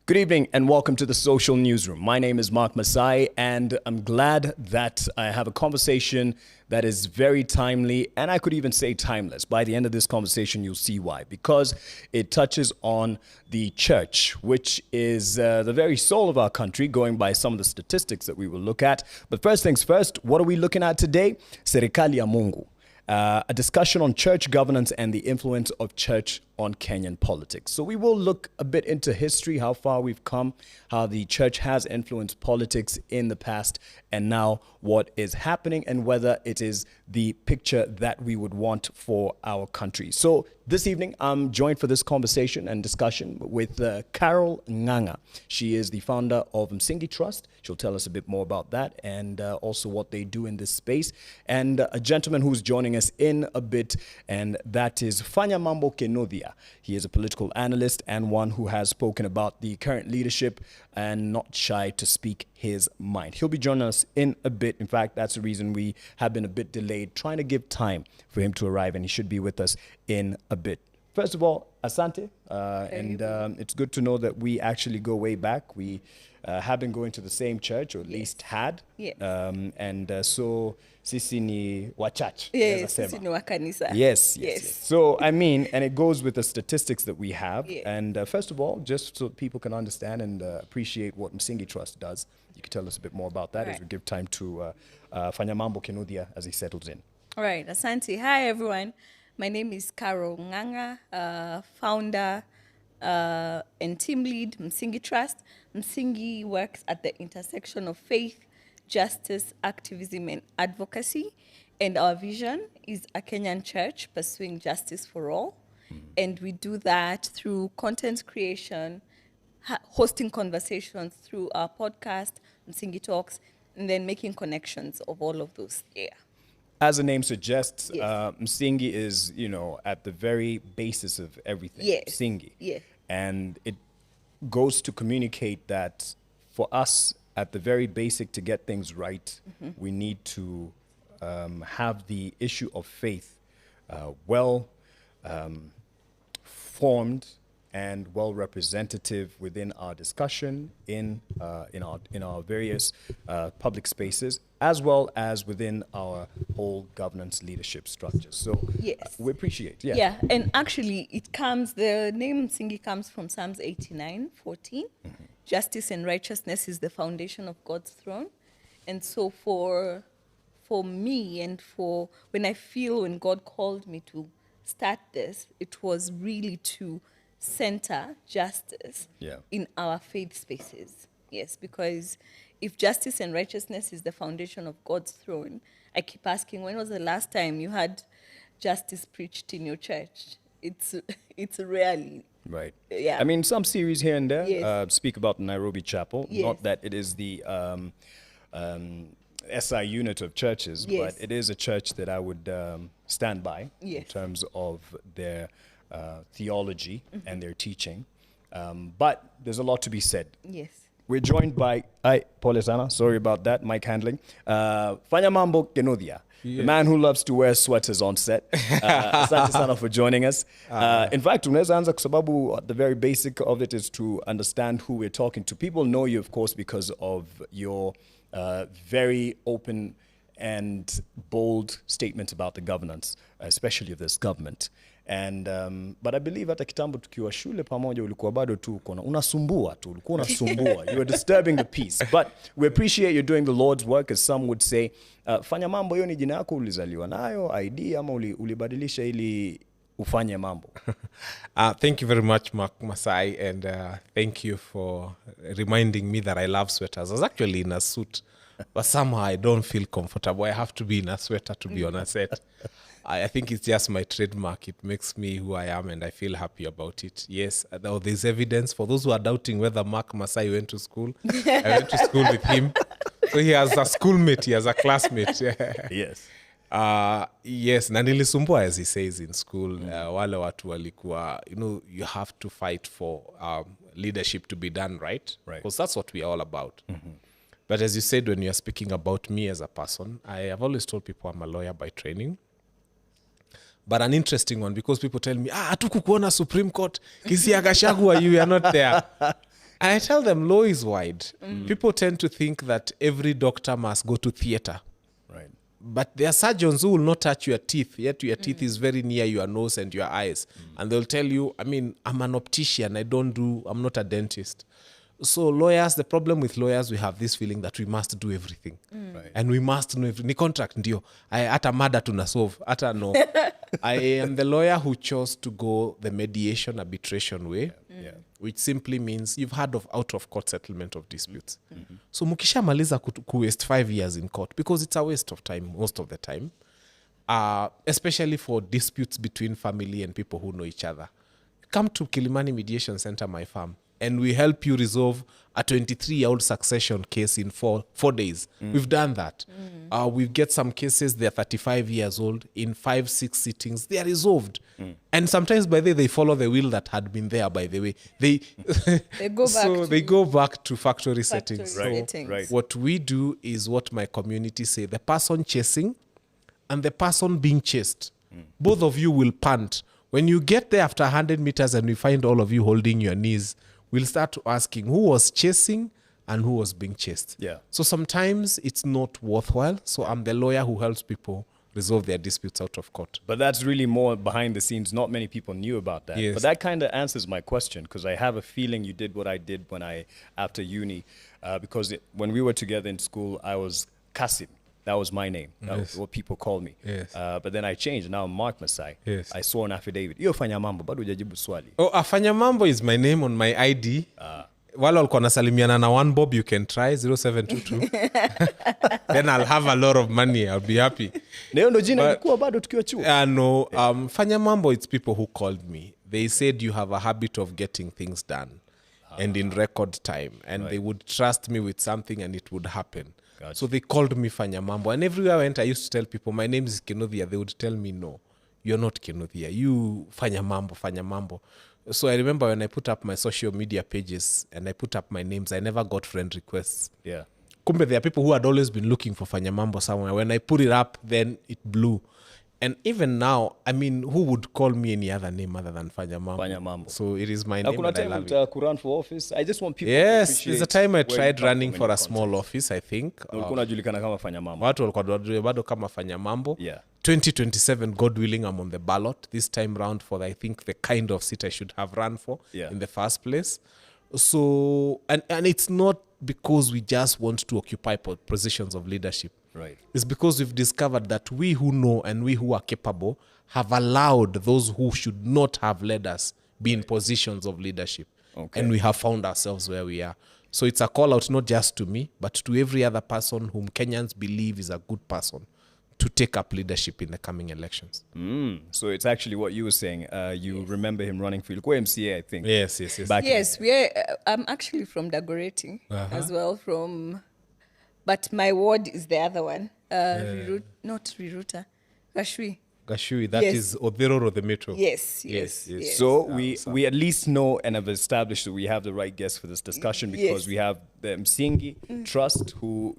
Good evening and welcome to the Social Newsroom. My name is Mark Masai and I'm glad that I have a conversation that is very timely and I could even say timeless. By the end of this conversation, you'll see why. Because it touches on the church, which is the very soul of our country, going by some of the statistics that we will look at. But first things first, what are we looking at today? Serikali ya Mungu. A discussion on church governance and the influence of church on Kenyan politics. So we will look a bit into history, how far we've come, how the church has influenced politics in the past, and now what is happening and whether it is the picture that we would want for our country. So this evening, I'm joined for this conversation and discussion with Carol Nganga. She is the founder of Msingi Trust. She'll tell us a bit more about that and also what they do in this space. And a gentleman who's joining us in a bit, and that is Fanya Mambo Kinuthia. He is a political analyst and one who has spoken about the current leadership and not shy to speak his mind. He'll be joining us in a bit. In fact, that's the reason we have been a bit delayed, trying to give time for him to arrive, and he should be with us in a bit. First of all, asante, and it's good to know that we actually go way back. We have been going to the same church, or at least had. Yes. So sisi ni wa church. Yes, sisi ni wa kanisa. Yes. So, I mean, and it goes with the statistics that we have. Yes. And first of all, just so people can understand and appreciate what Msingi Trust does, you can tell us a bit more about that as we give time to Fanya Mambo Kinuthia as he settles in. All right, asante. Hi, everyone. My name is Carol Nganga, founder and team lead, Msingi Trust. Msingi works at the intersection of faith, justice, activism, and advocacy. And our vision is a Kenyan church pursuing justice for all. And we do that through content creation, hosting conversations through our podcast, Msingi Talks, and then making connections of all of those. Yeah. As the name suggests, Yes. Msingi is, at the very basis of everything. Yes. Msingi. Yes. And it goes to communicate that for us, at the very basic, to get things right, we need to have the issue of faith formed and well representative within our discussion in our various public spaces, as well as within our whole governance leadership structures. So Yes. we appreciate. Yeah. Yeah, and actually the name Msingi comes from Psalms 89:14. Justice and righteousness is the foundation of God's throne. And so for me and when God called me to start this, it was really to center justice in our faith spaces. Yes, because if justice and righteousness is the foundation of God's throne, I keep asking, when was the last time you had justice preached in your church? It's rarely. Right. Yeah. I mean, some series here and there Yes. speak about the Nairobi Chapel. Yes. Not that it is the SI unit of churches, Yes. but it is a church that I would stand by in Yes. terms of their theology and their teaching. But there's a lot to be said. Yes. We're joined by, Pole sana, sorry about that, mic handling. Fanya Mambo Kinuthia, the man who loves to wear sweaters on set. Asante sana for joining us. In fact, tunaweza anza kwa sababu the very basic of it is to understand who we're talking to. People know you, of course, because of your very open and bold statements about the governance, especially of this government. And but I believe hata kitambo tukiwa shule pamoja ulikuwa bado tu unasumbua. You were disturbing the peace. But we appreciate you doing the Lord's work, as some would say. Fanya mambo, hiyo ni jina yako ulizaliwa nayo, ID ama ulibadilisha ili ufanye mambo? Thank you very much, Mark Masai, and thank you for reminding me that I love sweaters. I was actually in a suit, but somehow I don't feel comfortable. I have to be in a sweater to be on a set. I think it's just my trademark. It makes me who I am, and I feel happy about it. Yes, there's evidence. For those who are doubting whether Mark Masai went to school, I went to school with him. So he has a schoolmate, he has a classmate. Yes. Yes, na nilisumbua, as he says in school. Wale watu walikuwa, you have to fight for leadership to be done right. Because that's what we are all about. But as you said, when you're speaking about me as a person, I have always told people I'm a lawyer by training. But an interesting one, because people tell me, hatukukuona Supreme Court, Kisi Agashagwa, you are not there. And I tell them law is wide. People tend to think that every doctor must go to theater. Right. But there are surgeons who will not touch your teeth, yet your teeth is very near your nose and your eyes. And they'll tell you, I mean, I'm an optician, I'm not a dentist. So lawyers, the problem with lawyers, we have this feeling that we must do everything. Right. And we must know everything. Ni contract ndio. Hata mada tunasolve. Hata no. I am the lawyer who chose to go the mediation arbitration way. Yeah. Which simply means you've heard of out-of-court settlement of disputes. So mukishamaliza waste 5 years in court, because it's a waste of time most of the time, especially for disputes between family and people who know each other. Come to Kilimani Mediation Center, my farm, and we help you resolve a 23-year-old succession case in four days. We've done that. We get some cases, they're 35 years old. In 5-6 sittings, they are resolved. And sometimes, by the way, they follow the will that had been there, by the way. They go back they go back to factory settings. Factory So settings. Right. what we do is what my community say, the person chasing and the person being chased. Both of you will pant. When you get there after 100 meters and we find all of you holding your knees, we'll start asking who was chasing and who was being chased. Yeah. So sometimes it's not worthwhile. So I'm the lawyer who helps people resolve their disputes out of court. But that's really more behind the scenes. Not many people knew about that. Yes. But that kind of answers my question, because I have a feeling you did what I did after uni. Because when we were together in school, I was Kasim. That was my name. That was what people called me. Yes. But then I changed. Now I'm Mark Masai. Yes. I saw an affidavit. Iyo Fanya Mambo, bado hujajibu swali. Oh, Fanya Mambo is my name on my ID. Wale walikuwa nasalimiana na one bob, you can try 0722. Then I'll have a lot of money. I'll be happy. Na hiyo ndo jina ilikuwa bado tukiwa chuo. No, Fanya Mambo, it's people who called me. They said you have a habit of getting things done and in record time. And they would trust me with something and it would happen. Gotcha. So they called me Fanya Mambo. And everywhere I went, I used to tell people, my name is Kinuthia. They would tell me, no, you're not Kinuthia. You Fanya Mambo, Fanya Mambo. So I remember when I put up my social media pages and I put up my names, I never got friend requests. Yeah. Kumbe, there are people who had always been looking for Fanya Mambo somewhere. When I put it up, then it blew. And even now, I mean, who would call me any other name other than Fanya Mambo? Fanya Mambo. So it is my Na name kuna and I time love it. ulitaka kurun for office. I just want people to Yes, appreciate there's a time I where you tried come running from for in a the small context. office, I think. Ulikuwa unajulikana kama Fanya Mambo. Watu walikuwa wanajua bado kama Fanya Mambo. Yeah. 2027, God willing, I'm on the ballot this time round for, I think, the kind of seat I should have run for in the first place. So, and it's not because we just want to occupy positions of leadership. Right. It's because we've discovered that we who know and we who are capable have allowed those who should not have led us be in positions of leadership. Okay. And we have found ourselves where we are. So it's a call out not just to me, but to every other person whom Kenyans believe is a good person to take up leadership in the coming elections. So it's actually what you were saying. You remember him running for MCA, I think. Yes. Back Yes, I'm actually from Dagoretti as well. But my ward is the other one. Not Riruta, Gashui. Gashui, that is Odero or the Metro. Yes. So we at least know and have established that we have the right guests for this discussion, because we have the Msingi Trust, who,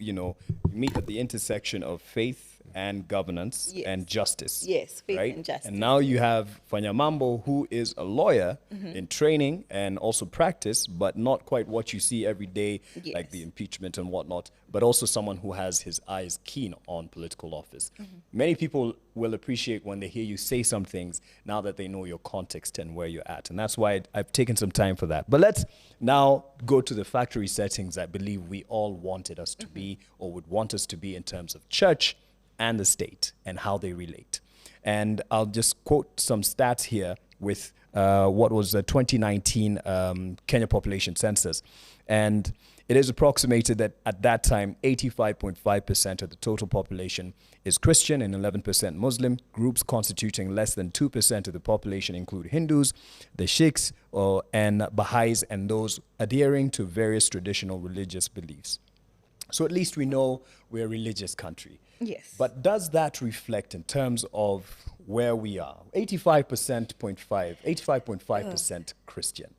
meet at the intersection of faith and governance and justice. Yes, faith right? and justice. And now you have Fanya Mambo, who is a lawyer in training and also practice, but not quite what you see every day, like the impeachment and whatnot, but also someone who has his eyes keen on political office. Many people will appreciate when they hear you say some things now that they know your context and where you're at. And that's why I've taken some time for that. But let's now go to the factory settings I believe we all wanted us to be, or would want us to be, in terms of church and the state and how they relate. And I'll just quote some stats here with what was the 2019 Kenya population census. And it is approximated that at that time, 85.5% of the total population is Christian and 11% Muslim. Groups constituting less than 2% of the population include Hindus, the Sikhs, and Baha'is, and those adhering to various traditional religious beliefs. So at least we know we're a religious country. Yes. But does that reflect in terms of where we are? 85.5% Christian.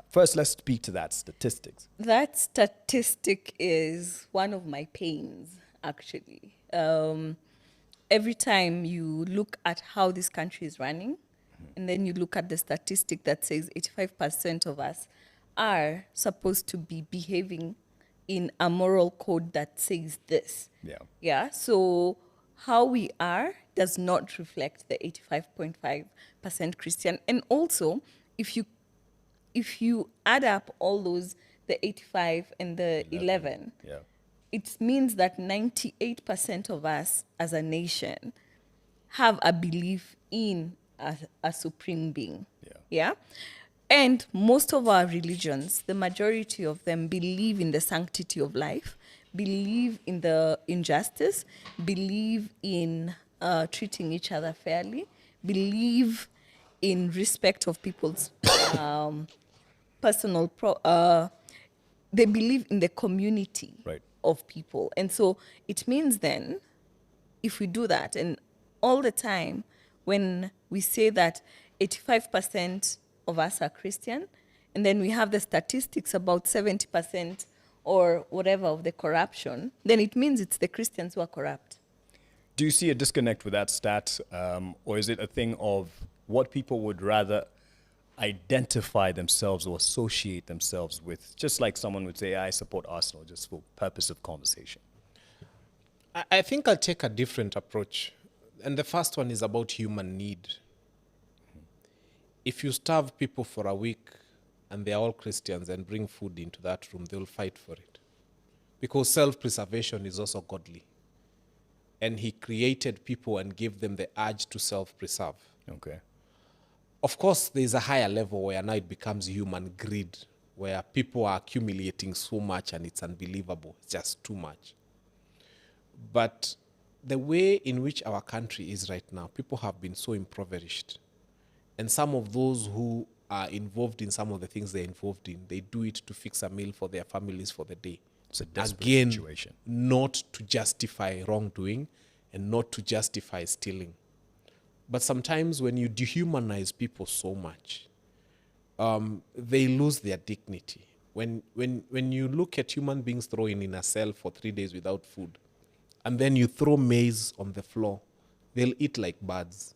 First, let's speak to that statistics. That statistic is one of my pains, actually. Every time you look at how this country is running, and then you look at the statistic that says 85% of us are supposed to be behaving in a moral code that says this. Yeah. Yeah. So how we are does not reflect the 85.5% Christian. And also, if you add up all those, the 85 and the 11, Yeah. it means that 98% of us as a nation have a belief in a supreme being. Yeah. Yeah. And most of our religions, the majority of them believe in the sanctity of life, believe in the injustice, believe in treating each other fairly, believe in respect of people's personal they believe in the community Right. of people. And so it means then, if we do that, and all the time when we say that 85% of us are Christian, and then we have the statistics about 70% or whatever of the corruption, then it means it's the Christians who are corrupt. Do you see a disconnect with that stat? Or is it a thing of what people would rather identify themselves or associate themselves with? Just like someone would say, I support Arsenal, just for purpose of conversation. I think I'll take a different approach. And the first one is about human need. If you starve people for a week and they're all Christians and bring food into that room, they'll fight for it. Because self-preservation is also godly. And he created people and gave them the urge to self-preserve. Okay. Of course, there's a higher level where now it becomes human greed, where people are accumulating so much and it's unbelievable. It's just too much. But the way in which our country is right now, people have been so impoverished. And some of those who are involved in some of the things they're involved in, they do it to fix a meal for their families for the day. It's a desperate Again, situation. not to justify wrongdoing and not to justify stealing. But sometimes when you dehumanize people so much, they lose their dignity. When you look at human beings thrown in a cell for 3 days without food, and then you throw maize on the floor, they'll eat like birds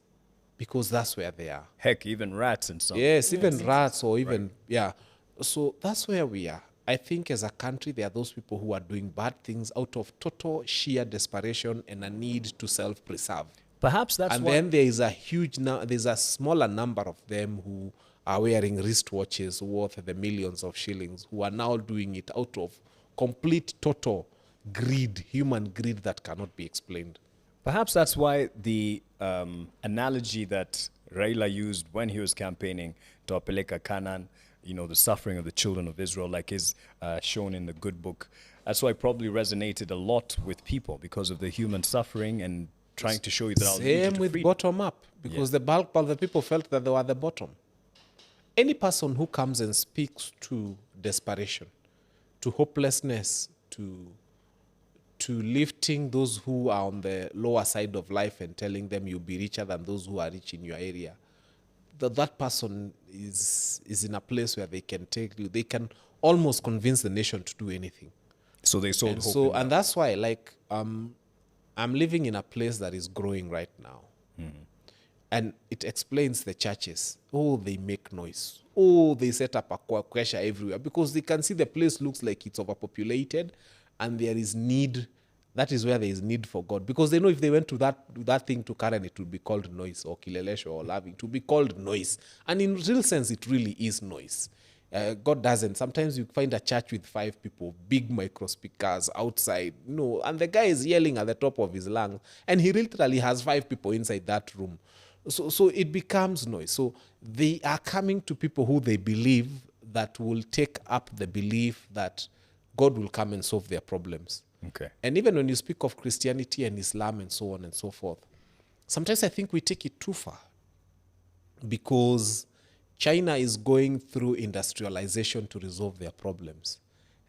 because that's where they are. Heck, even rats and some. Yes, even rats or even, yeah. So that's where we are. I think as a country, there are those people who are doing bad things out of total sheer desperation and a need to self-preserve. Perhaps that's And why. then there is there's a smaller number of them who are wearing wristwatches worth the millions of shillings, who are now doing it out of complete, total greed, human greed that cannot be explained. Perhaps that's why the analogy that Raila used when he was campaigning to Apeleka Canaan, the suffering of the children of Israel, like is shown in the good book. That's why it probably resonated a lot with people because of the human suffering and trying to show you that I'll lead you Same to with freedom. bottom up, because the bulk of the people felt that they were at the bottom. Any person who comes and speaks to desperation, to hopelessness, to lifting those who are on the lower side of life and telling them you'll be richer than those who are rich in your area, that person is in a place where they can take you. They can almost convince the nation to do anything. So they sold And hope. so, in and that. that's why, I'm living in a place that is growing right now. And it explains the churches. Oh, they make noise. Oh, they set up a kwasha everywhere because they can see the place looks like it's overpopulated and there is need. That is where there is need for God. Because they know if they went to that thing to Karen, it would be called noise, or Kilelesho or Loving. It would be called noise. And in real sense, it really is noise. God doesn't. Sometimes you find a church with 5 people, big micro speakers outside, and the guy is yelling at the top of his lungs, and he literally has 5 people inside that room. So it becomes noise. So they are coming to people who they believe that will take up the belief that God will come and solve their problems. Okay. And even when you speak of Christianity and Islam and so on and so forth, sometimes I think we take it too far because China is going through industrialization to resolve their problems.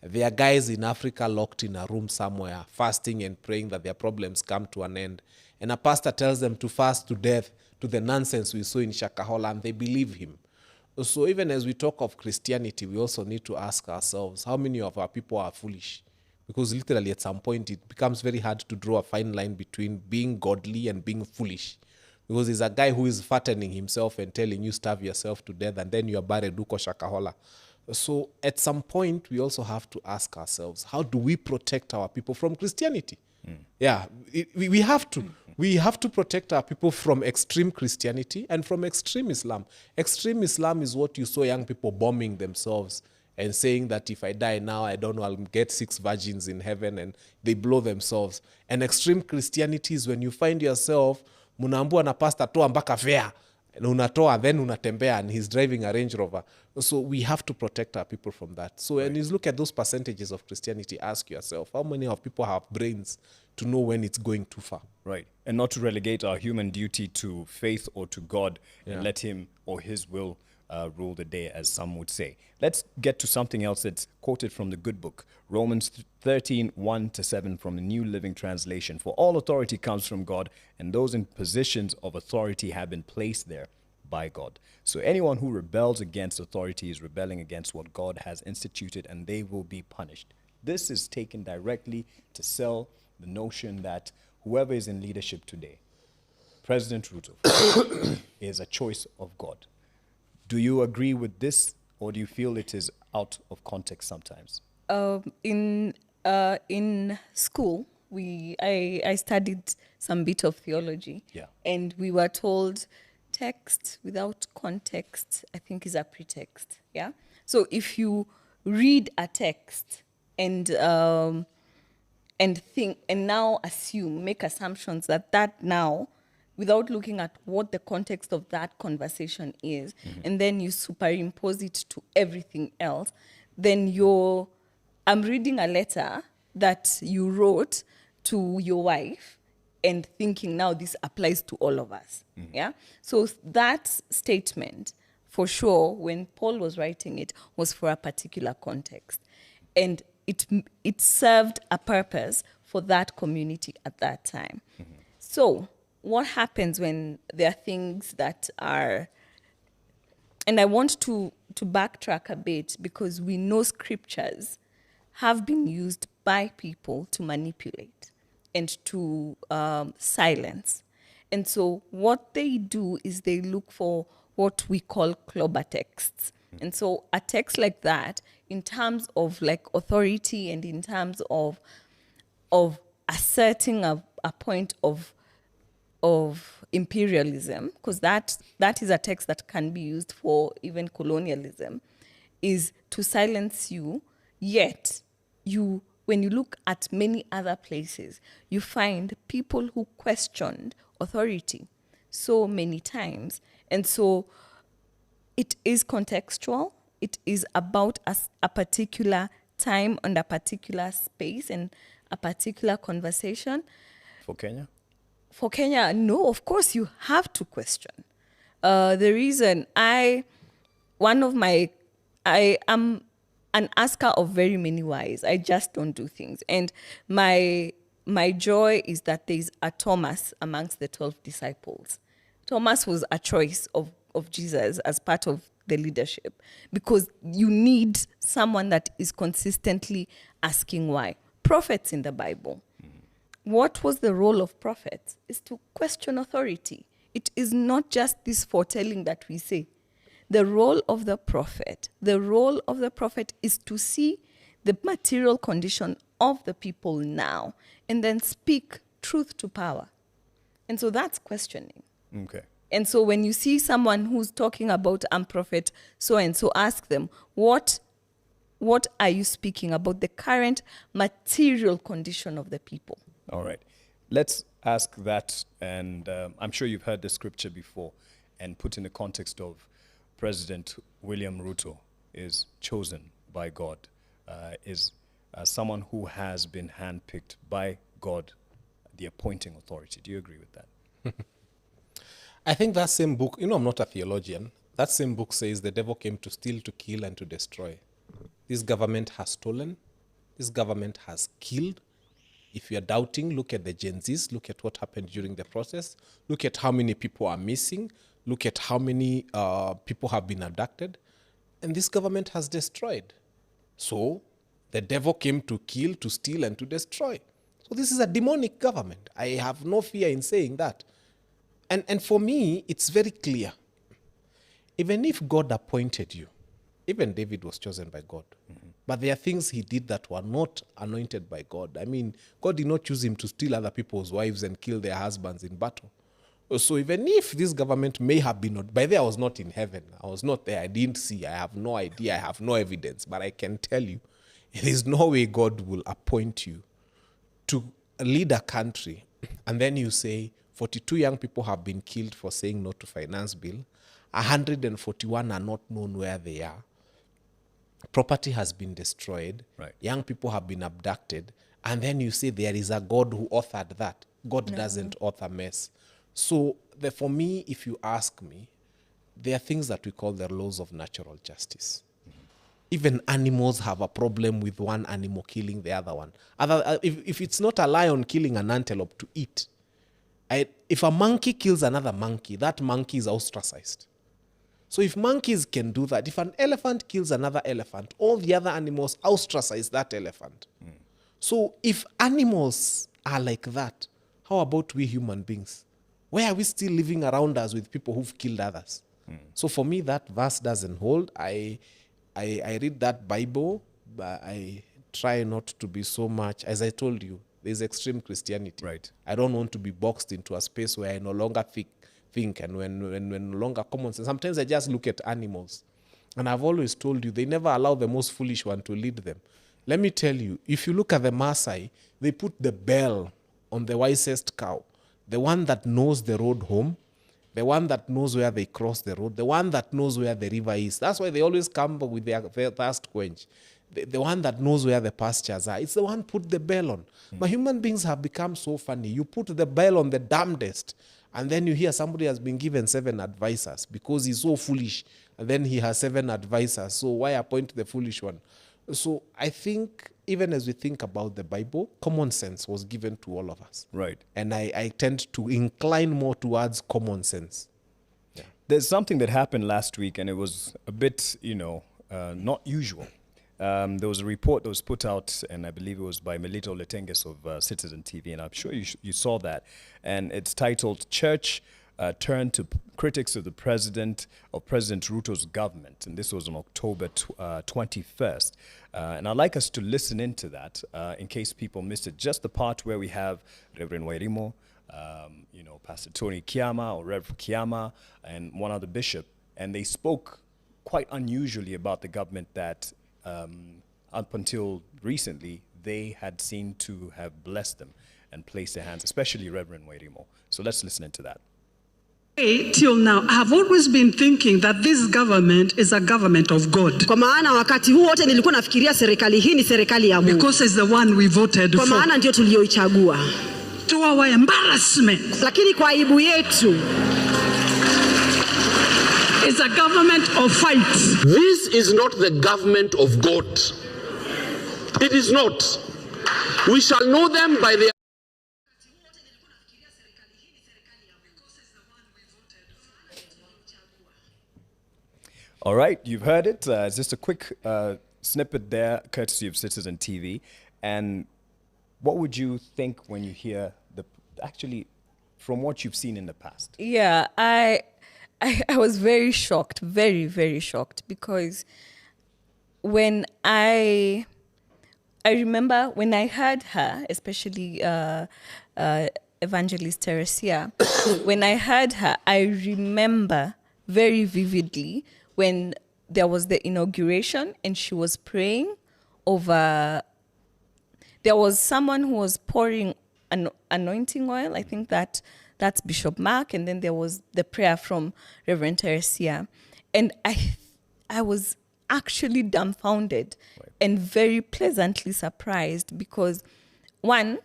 There are guys in Africa locked in a room somewhere, fasting and praying that their problems come to an end. And a pastor tells them to fast to death to the nonsense we saw in Shakahola, and they believe him. So even as we talk of Christianity, we also need to ask ourselves, how many of our people are foolish? Because literally at some point, it becomes very hard to draw a fine line between being godly and being foolish. Because there's a guy who is fattening himself and telling you starve yourself to death and then you are buried uko Shakahola. So at some point, we also have to ask ourselves, how do we protect our people from Christianity? Yeah, we have to. We have to protect our people from extreme Christianity and from extreme Islam. Extreme Islam is what you saw young people bombing themselves and saying that if I die now, I don't know, I'll get 6 virgins in heaven, and they blow themselves. And extreme Christianity is when you find yourself, munaambua na pastor toa mpaka fare, and unatoa, then unatembea, and he's driving a Range Rover. So we have to protect our people from that. So when you look at those percentages of Christianity, ask yourself, how many of people have brains to know when it's going too far? Right. And not to relegate our human duty to faith or to God and let him or his will rule the day, as some would say. Let's get to something else that's quoted from the good book, Romans 13, 1-7 from the New Living Translation. For all authority comes from God, and those in positions of authority have been placed there by God. So anyone who rebels against authority is rebelling against what God has instituted, and they will be punished. This is taken directly to sell the notion that whoever is in leadership today, President Ruto, is a choice of God. Do you agree with this, or do you feel it is out of context sometimes? In school, I studied some bit of theology, and we were told text without context, I think, is a pretext. Yeah. So if you read a text and think and now make assumptions that now, without looking at what the context of that conversation is, and then you superimpose it to everything else, then I'm reading a letter that you wrote to your wife and thinking now this applies to all of us. Yeah. So that statement, for sure, when Paul was writing it, was for a particular context. And it served a purpose for that community at that time. So what happens when there are things that are, and I want to backtrack a bit, because we know scriptures have been used by people to manipulate and to silence. And so what they do is they look for what we call clobber texts. And so a text like that, in terms of like authority and in terms of asserting a point of imperialism, because that is a text that can be used for even colonialism, is to silence you. Yet when you look at many other places, you find people who questioned authority so many times. And so it is contextual. It is about a particular time and a particular space and a particular conversation. For Kenya? For Kenya, no, of course you have to question. The reason I am an asker of very many whys. I just don't do things. And my joy is that there's a Thomas amongst the 12 disciples. Thomas was a choice of Jesus as part of the leadership, because you need someone that is consistently asking why. Prophets in the Bible. What was the role of prophets? Is to question authority. It is not just this foretelling that we say. The role of the prophet is to see the material condition of the people now and then speak truth to power. And so that's questioning. Okay. And so when you see someone who's talking about prophet so-and-so, ask them, what are you speaking about the current material condition of the people? All right. Let's ask that, and I'm sure you've heard the scripture before, and put in the context of President William Ruto is chosen by God, is someone who has been handpicked by God, the appointing authority. Do you agree with that? I think that same book, I'm not a theologian, that same book says the devil came to steal, to kill, and to destroy. This government has stolen. This government has killed. If you're doubting, look at the Gen Zs, look at what happened during the process, look at how many people are missing, look at how many people have been abducted, and this government has destroyed. So the devil came to kill, to steal, and to destroy. So this is a demonic government. I have no fear in saying that. And for me, it's very clear. Even if God appointed you, Even David was chosen by God. But there are things he did that were not anointed by God. I mean, God did not choose him to steal other people's wives and kill their husbands in battle. So even if this government may have been, by the way, I was not in heaven. I was not there. I didn't see. I have no idea. I have no evidence. But I can tell you, there is no way God will appoint you to lead a country and then you say 42 young people have been killed for saying no to finance bill. 141 are not known where they are. Property has been destroyed. Right. Young people have been abducted. And then you say there is a God who authored that. God doesn't author mess. So for me, if you ask me, there are things that we call the laws of natural justice. Even animals have a problem with one animal killing the other one. If it's not a lion killing an antelope to eat, if a monkey kills another monkey, that monkey is ostracized. So if monkeys can do that, if an elephant kills another elephant, all the other animals ostracize that elephant. So if animals are like that, how about we human beings? Why are we still living around us with people who've killed others? So for me, that verse doesn't hold. I read that Bible, but I try not to be so much, as I told you, there's extreme Christianity. Right. I don't want to be boxed into a space where I no longer think and when no longer common sense. Sometimes I just look at animals. And I've always told you, they never allow the most foolish one to lead them. Let me tell you, if you look at the Maasai, they put the bell on the wisest cow, the one that knows the road home, the one that knows where they cross the road, the one that knows where the river is. That's why they always come with their thirst quench. The one that knows where the pastures are. It's the one put the bell on. But human beings have become so funny. You put the bell on the damnedest, and then you hear somebody has been given 7 advisors because he's so foolish, and then he has 7 advisors. So why appoint the foolish one? So I think even as we think about the Bible, common sense was given to all of us. Right. And I tend to incline more towards common sense. There's something that happened last week, and it was a bit, not usual. There was a report that was put out, and I believe it was by Melito Letenges of Citizen TV, and I'm sure you saw that. And it's titled, Church Turned to Critics of President Ruto's Government. And this was on October 21st. And I'd like us to listen into that in case people missed it. Just the part where we have Reverend Wairimo, Pastor Tony Kiama or Rev Kiama, and one other bishop. And they spoke quite unusually about the government that up until recently, they had seen to have blessed them and placed their hands, especially Reverend Wairimo. So let's listen into that. Till now, I have always been thinking that this government is a government of God. Kwa maana wakati huu wote nilikuwa nafikiria serikali hii ni serikali ya Mungu. Because it's the one we voted for. Kwa maana ndio tulioichagua. To our embarrassment. Lakini kwa aibu yetu, it's a government of fight. This is not the government of God. It is not. We shall know them by their... All right, you've heard it. It's just a quick snippet there, courtesy of Citizen TV. And what would you think when you hear actually from what you've seen in the past? Yeah, I was very shocked, very, very shocked, because when I remember when I heard her, especially Evangelist Teresia, when I heard her, I remember very vividly when there was the inauguration and she was praying over, there was someone who was pouring an anointing oil. I think that's Bishop Mark. And then there was the prayer from Reverend Teresia. And I was actually dumbfounded and very pleasantly surprised because, one,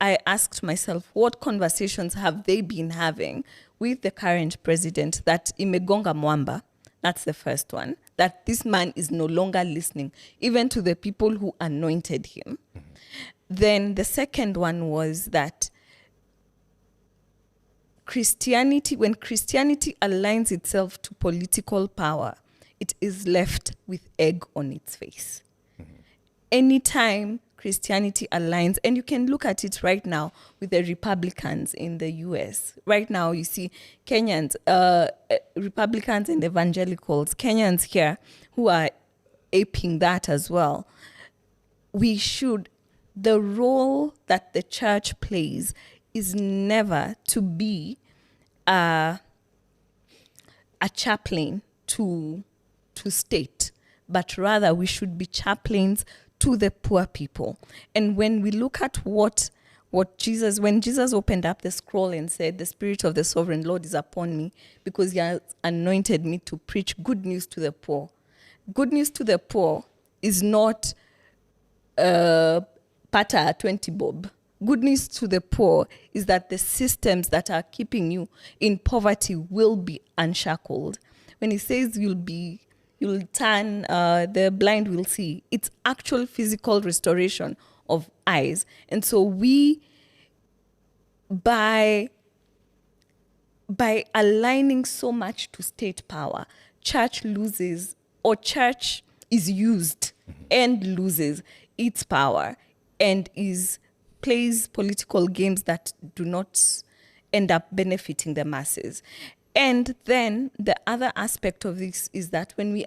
I asked myself, what conversations have they been having with the current president that imegonga mwamba? That's the first one, that this man is no longer listening, even to the people who anointed him. Mm-hmm. Then the second one was that Christianity, when Christianity aligns itself to political power, it is left with egg on its face. Mm-hmm. Anytime Christianity aligns. And you can look at it right now with the Republicans in the US. Right now, you see Kenyans, Republicans and evangelicals, Kenyans here who are aping that as well. The role that the church plays is never to be a chaplain to state, but rather we should be chaplains to the poor people. And when we look at when Jesus opened up the scroll and said, "The Spirit of the Sovereign Lord is upon me because he has anointed me to preach good news to the poor." Good news to the poor is not pata 20 bob. Good news to the poor is that the systems that are keeping you in poverty will be unshackled. When he says you'll turn, the blind will see, it's actual physical restoration of eyes. And so by aligning so much to state power, church is used and loses its power and plays political games that do not end up benefiting the masses. And then the other aspect of this is that when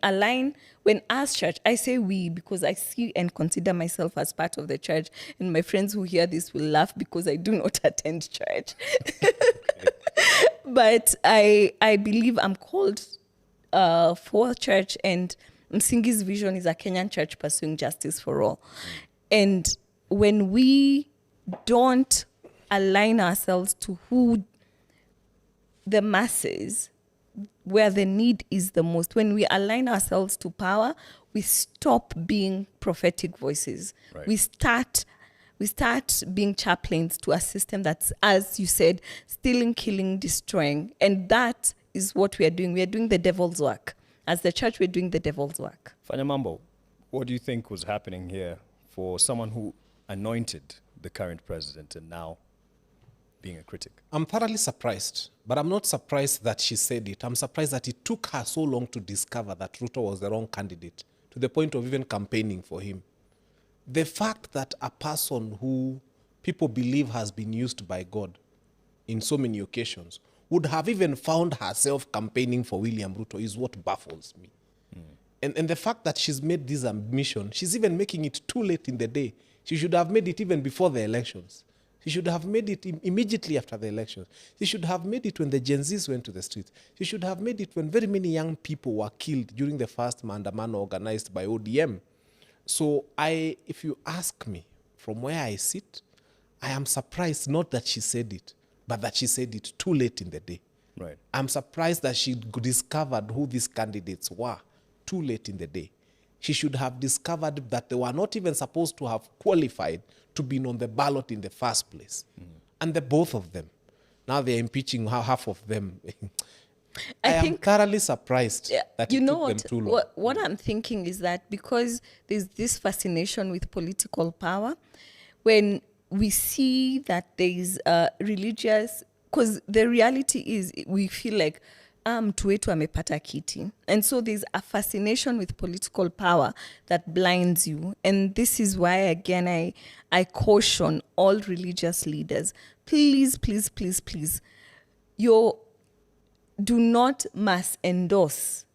as church, I say we because I see and consider myself as part of the church, and my friends who hear this will laugh because I do not attend church. But I believe I'm called for church, and Msingi's vision is a Kenyan church pursuing justice for all. And when we don't align ourselves to who the masses, where the need is the most, when we align ourselves to power, we stop being prophetic voices. Right. We start being chaplains to a system that's, as you said, stealing, killing, destroying. And that is what we are doing. We are doing the devil's work. As the church, we're doing the devil's work. Fanya Mambo, what do you think was happening here for someone who anointed the current president and now being a critic? I'm thoroughly surprised, but I'm not surprised that she said it. I'm surprised that it took her so long to discover that Ruto was the wrong candidate, to the point of even campaigning for him. The fact that a person who people believe has been used by God in so many occasions would have even found herself campaigning for William Ruto is what baffles me. And the fact that she's made this admission, she's even making it too late in the day. She should have made it even before the elections. She should have made it immediately after the elections. She should have made it when the Gen Zs went to the streets. She should have made it when very many young people were killed during the first Maandamano organized by ODM. So if you ask me, from where I sit, I am surprised not that she said it, but that she said it too late in the day. Right. I'm surprised that she discovered who these candidates were too late in the day. She should have discovered that they were not even supposed to have qualified to be on the ballot in the first place. And the both of them. Now they're impeaching half of them. I am thoroughly surprised that it took them too long. What I'm thinking is that because there's this fascination with political power, when we see that there's religious, because the reality is we feel like mtu wetu amepata kiti. And so there's a fascination with political power that blinds you. And this is why, again, I caution all religious leaders, please, please, please, please, do not mass endorse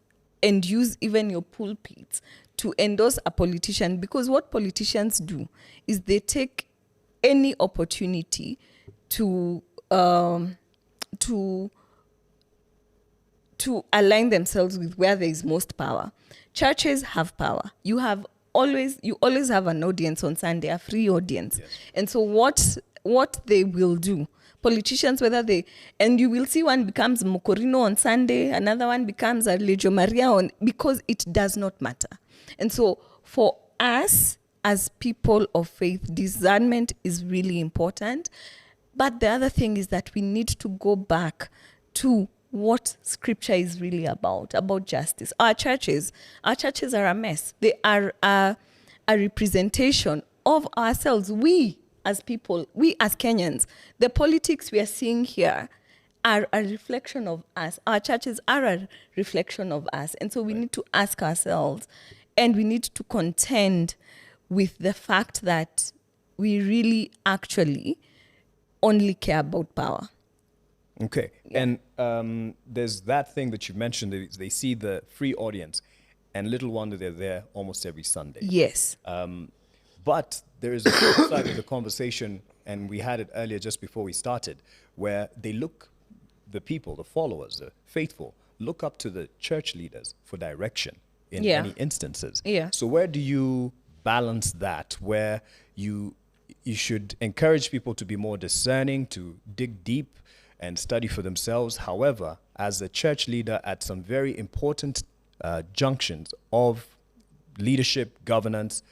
and use even your pulpits to endorse a politician, because what politicians do is they take any opportunity to align themselves with where there is most power. Churches have power. You always have an audience on Sunday, a free audience. Yes. And so what they will do, politicians, and you will see one becomes Mokorino on Sunday, another one becomes a Legio Maria because it does not matter. And so for us as people of faith, discernment is really important. But the other thing is that we need to go back to what scripture is really about justice. Our churches are a mess. They are a representation of ourselves. We as people, we as Kenyans, the politics we are seeing here are a reflection of us. Our churches are a reflection of us. And so we need to ask ourselves, and we need to contend with the fact that we really actually only care about power. Okay. And there's that thing that you mentioned. They see the free audience, and little wonder they're there almost every Sunday. Yes. But there is a flip side of the conversation, and we had it earlier just before we started, where the people, the followers, the faithful, look up to the church leaders for direction in any instances. Yeah. So where do you balance that, where you should encourage people to be more discerning, to dig deep and study for themselves? However, as a church leader at some very important junctions of leadership, governance,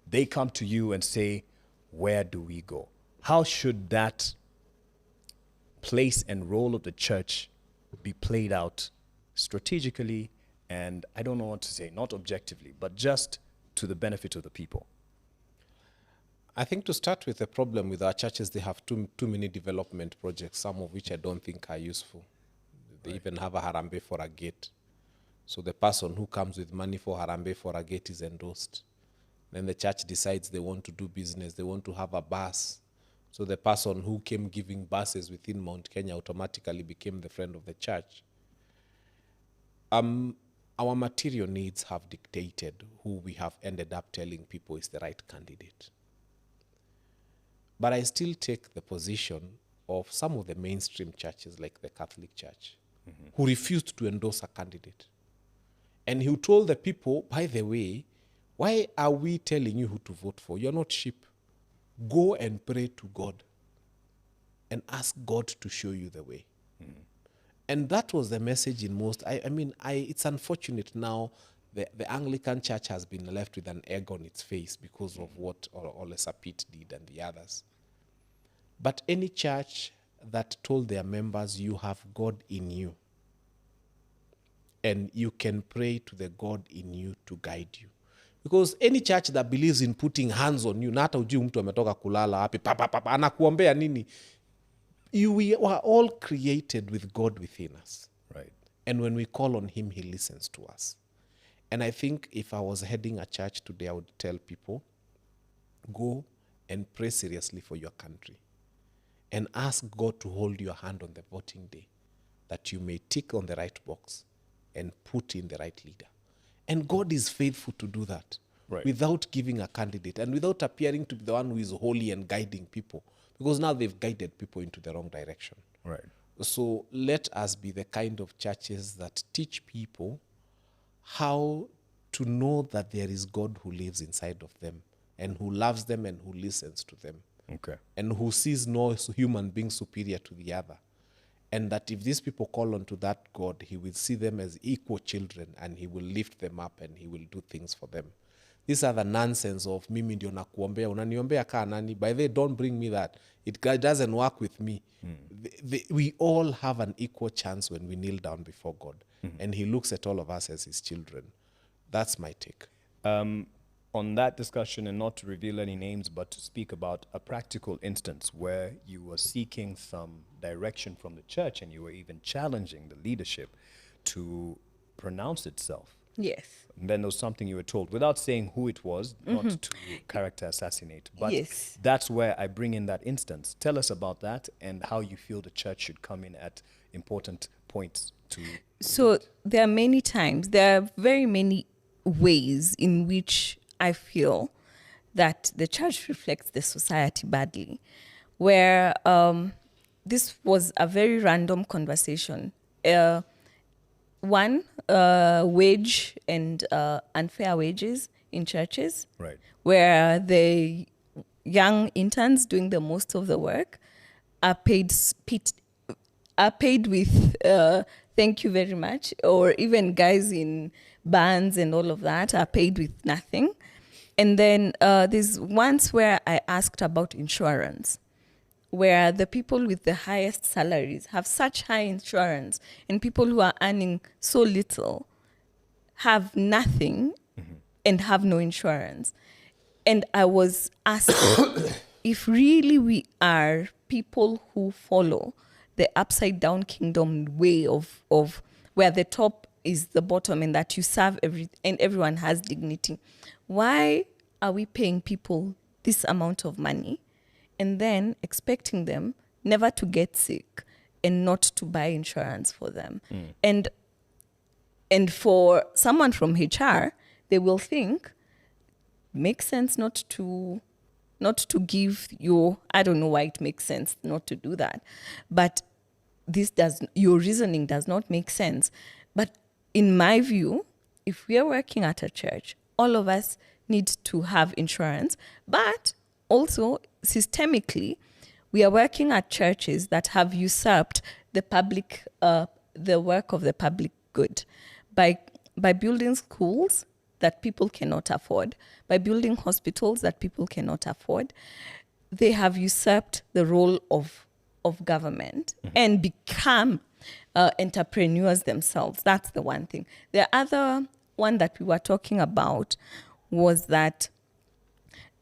they come to you and say, where do we go? How should that place and role of the church be played out strategically, and I don't know what to say, not objectively, but just to the benefit of the people? I think to start with, the problem with our churches, they have too many development projects, some of which I don't think are useful. They even have a Harambe for a gate. So the person who comes with money for Harambe for a gate is endorsed. Then the church decides they want to do business, they want to have a bus. So the person who came giving buses within Mount Kenya automatically became the friend of the church. Our material needs have dictated who we have ended up telling people is the right candidate. But I still take the position of some of the mainstream churches like the Catholic Church, who refused to endorse a candidate. And who told the people, by the way, why are we telling you who to vote for? You're not sheep. Go and pray to God and ask God to show you the way. And that was the message in most. It's unfortunate now the Anglican Church has been left with an egg on its face because of what Ole Sapit did and the others. But any church that told their members, you have God in you, and you can pray to the God in you to guide you. Because any church that believes in putting hands on you, na hata ujui mtu ametoka kulala hapi, anakuombea nini? We are all created with God within us. Right. And when we call on him, he listens to us. And I think if I was heading a church today, I would tell people, go and pray seriously for your country. And ask God to hold your hand on the voting day, that you may tick on the right box and put in the right leader. And God is faithful to do that, right, without giving a candidate and without appearing to be the one who is holy and guiding people, because now they've guided people into the wrong direction. Right. So let us be the kind of churches that teach people how to know that there is God who lives inside of them and who loves them and who listens to them. Okay. And who sees no human being superior to the other. And that if these people call on to that God, he will see them as equal children and he will lift them up and he will do things for them. These are the nonsense of mimi ndio nakuombea, unaniombea kaa nani? By the way, don't bring me that. It doesn't work with me. We all have an equal chance when we kneel down before God. And he looks at all of us as his children. That's my take. On that discussion, and not to reveal any names, but to speak about a practical instance where you were seeking some direction from the church and you were even challenging the leadership to pronounce itself. Yes. And then there was something you were told, without saying who it was, not to character assassinate. But Yes. that's where I bring in that instance. Tell us about that and how you feel the church should come in at important points to... So there are very many ways in which I feel that the church reflects the society badly, where this was a very random conversation. Wage and unfair wages in churches, Right, where the young interns doing the most of the work are paid with thank you very much, or even guys in bands and all of that are paid with nothing. And then there's once where I asked about insurance, where the people with the highest salaries have such high insurance and people who are earning so little have nothing and have no insurance. And I was asked if really we are people who follow the upside down kingdom way of where the top is the bottom and that you serve and everyone has dignity. Why are we paying people this amount of money and then expecting them never to get sick and not to buy insurance for them? And for someone from HR, they will think, makes sense not to give you, I don't know why it makes sense not to do that, but your reasoning does not make sense. But in my view, if we are working at a church, all of us need to have insurance, but also systemically, we are working at churches that have usurped the public, the work of the public good by building schools that people cannot afford, by building hospitals that people cannot afford. They have usurped the role of government and become entrepreneurs themselves. That's the one thing. The other one that we were talking about was that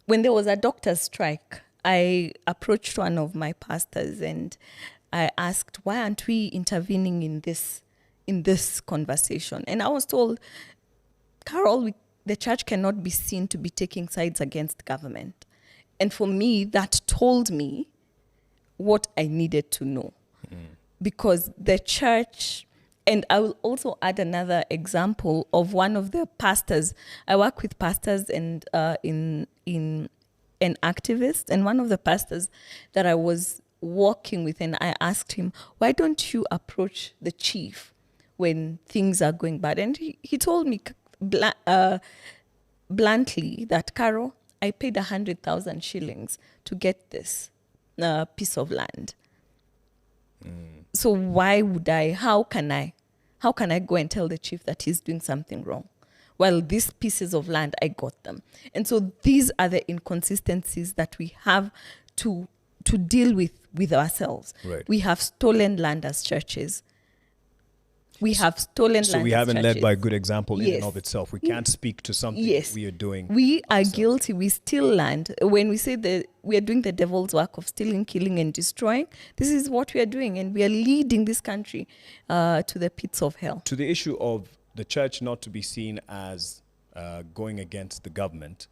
when there was a doctor's strike, I approached one of my pastors and I asked, why aren't we intervening in this conversation? And I was told, Carol, the church cannot be seen to be taking sides against government. And for me, that told me what I needed to know. Because the church, and I will also add another example of one of the pastors. I work with pastors and in an activist, and one of the pastors that I was working with, and I asked him, why don't you approach the chief when things are going bad? And he told me bluntly that, Carol, I paid 100,000 shillings to get this piece of land. So why would how can I go and tell the chief that he's doing something wrong? Well, these pieces of land, I got them. And so these are the inconsistencies that we have to deal with ourselves. Right. We have stolen land as churches. We have stolen land. So we haven't led by good example in Yes. and of itself. We can't speak to something Yes. we are doing. We are guilty. We steal land. When we say that we are doing the devil's work of stealing, killing, and destroying, this is what we are doing. And we are leading this country to the pits of hell. To the issue of the church not to be seen as going against the government,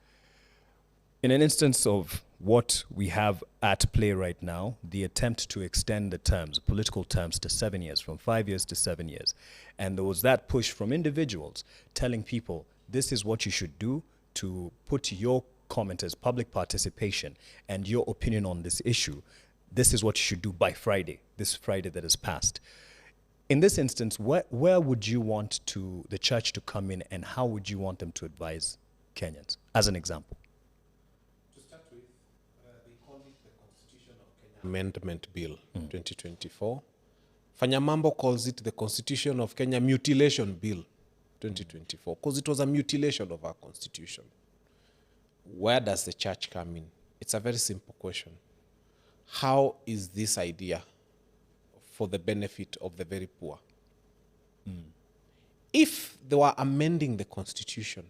in an instance of what we have at play right now, the attempt to extend the terms, political terms, to 7 years, from 5 years to 7 years. And there was that push from individuals telling people, this is what you should do to put your comment as public participation and your opinion on this issue. This is what you should do by Friday, this Friday that has passed. In this instance, where would you want the church to come in, and how would you want them to advise Kenyans, as an example? Amendment Bill 2024. Fanya Mambo calls it the Constitution of Kenya Mutilation Bill 2024, because it was a mutilation of our constitution. Where does the church come in? It's a very simple question. How is this idea for the benefit of the very poor? If they were amending the constitution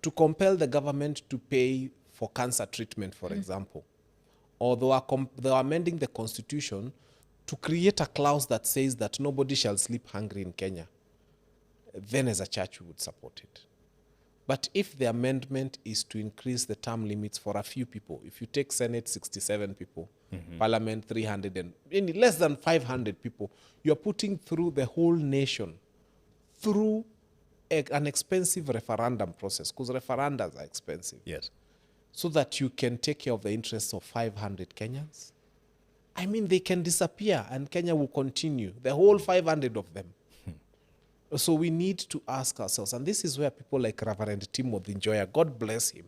to compel the government to pay for cancer treatment, for example, or they were amending the constitution to create a clause that says that nobody shall sleep hungry in Kenya, then as a church we would support it. But if the amendment is to increase the term limits for a few people, if you take Senate 67 people, Parliament 300, and less than 500 people, you're putting through the whole nation through an expensive referendum process, because referendums are expensive. Yes. So that you can take care of the interests of 500 Kenyans. I mean, they can disappear and Kenya will continue, the whole 500 of them. So we need to ask ourselves, and this is where people like Reverend Timothy Njoya, God bless him,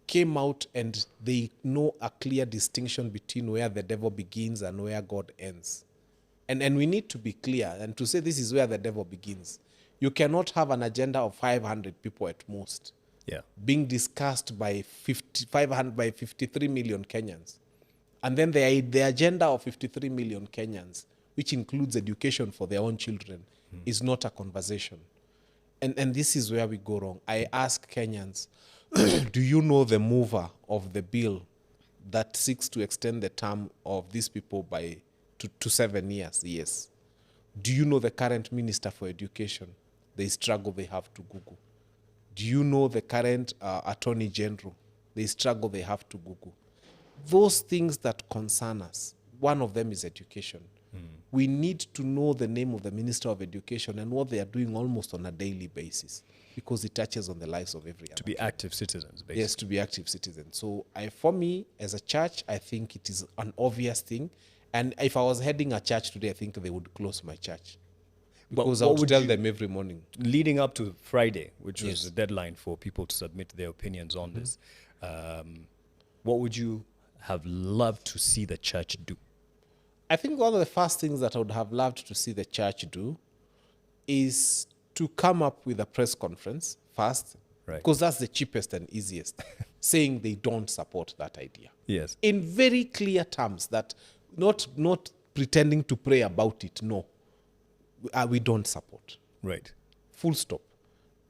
came out, and they know a clear distinction between where the devil begins and where God ends. And we need to be clear and to say this is where the devil begins. You cannot have an agenda of 500 people at most. Yeah. Being discussed by 53 million Kenyans. And then the agenda of 53 million Kenyans, which includes education for their own children, is not a conversation. And this is where we go wrong. I ask Kenyans, do you know the mover of the bill that seeks to extend the term of these people to 7 years? Yes. Do you know the current Minister for Education? The struggle they have to Google. Do you know the current Attorney General? They struggle, they have to Google. Those things that concern us, one of them is education. We need to know the name of the Minister of Education and what they are doing almost on a daily basis, because it touches on the lives of every To be active citizens, basically. Yes, to be active citizens. So for me, as a church, I think it is an obvious thing. And if I was heading a church today, I think they would close my church. Because I would tell them every morning. Leading up to Friday, which was Yes. the deadline for people to submit their opinions on this, what would you have loved to see the church do? I think one of the first things that I would have loved to see the church do is to come up with a press conference first, Right. because that's the cheapest and easiest, saying they don't support that idea. Yes. In very clear terms, that not pretending to pray about it, no. We don't support. Right. Full stop.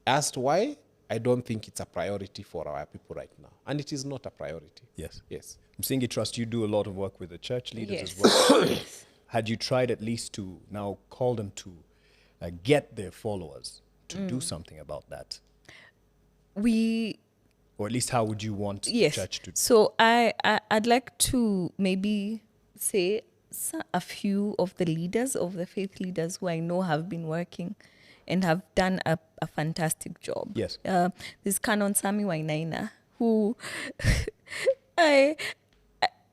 As to why, I don't think it's a priority for our people right now. And it is not a priority. Yes. Yes. Msingi Trust, you do a lot of work with the church leaders Yes. as well. Had you tried at least to now call them to get their followers to do something about that? Or at least how would you want the church to do? So I'd like to maybe say a few of the leaders, of the faith leaders who I know have been working and have done a fantastic job. Yes. This Canon Sami Wainaina, who I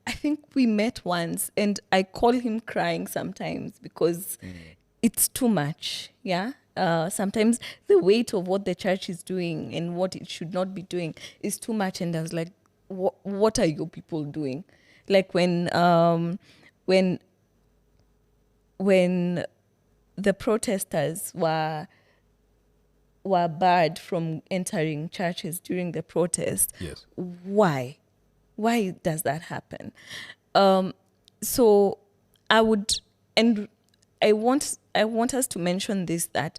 think we met once, and I call him crying sometimes because it's too much. Yeah. Sometimes the weight of what the church is doing and what it should not be doing is too much. And I was like, what are your people doing? Like when the protesters were barred from entering churches during the protest. Yes. Why does that happen? So I would, and I want us to mention this, that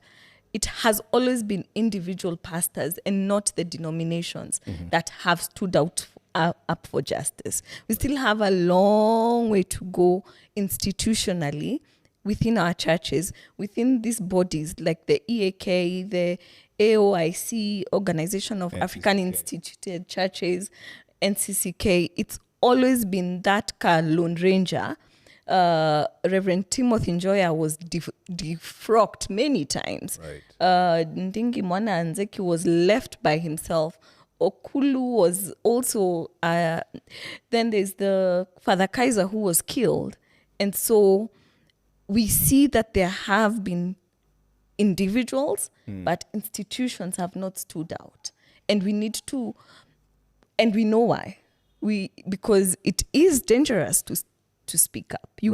it has always been individual pastors and not the denominations that have stood out up for justice. We still have a long way to go institutionally within our churches, within these bodies like the EAK, the AOIC, Organization of African Instituted Churches, NCCK. It's always been that Lone Ranger. Reverend Timothy Njoya was defrocked many times. Right. Ndingi Mwana Nzeki was left by himself. Okulu was also, then there's the Father Kaiser who was killed. And so we see that there have been individuals, but institutions have not stood out. And we need to, and we know why. Because it is dangerous to speak up. You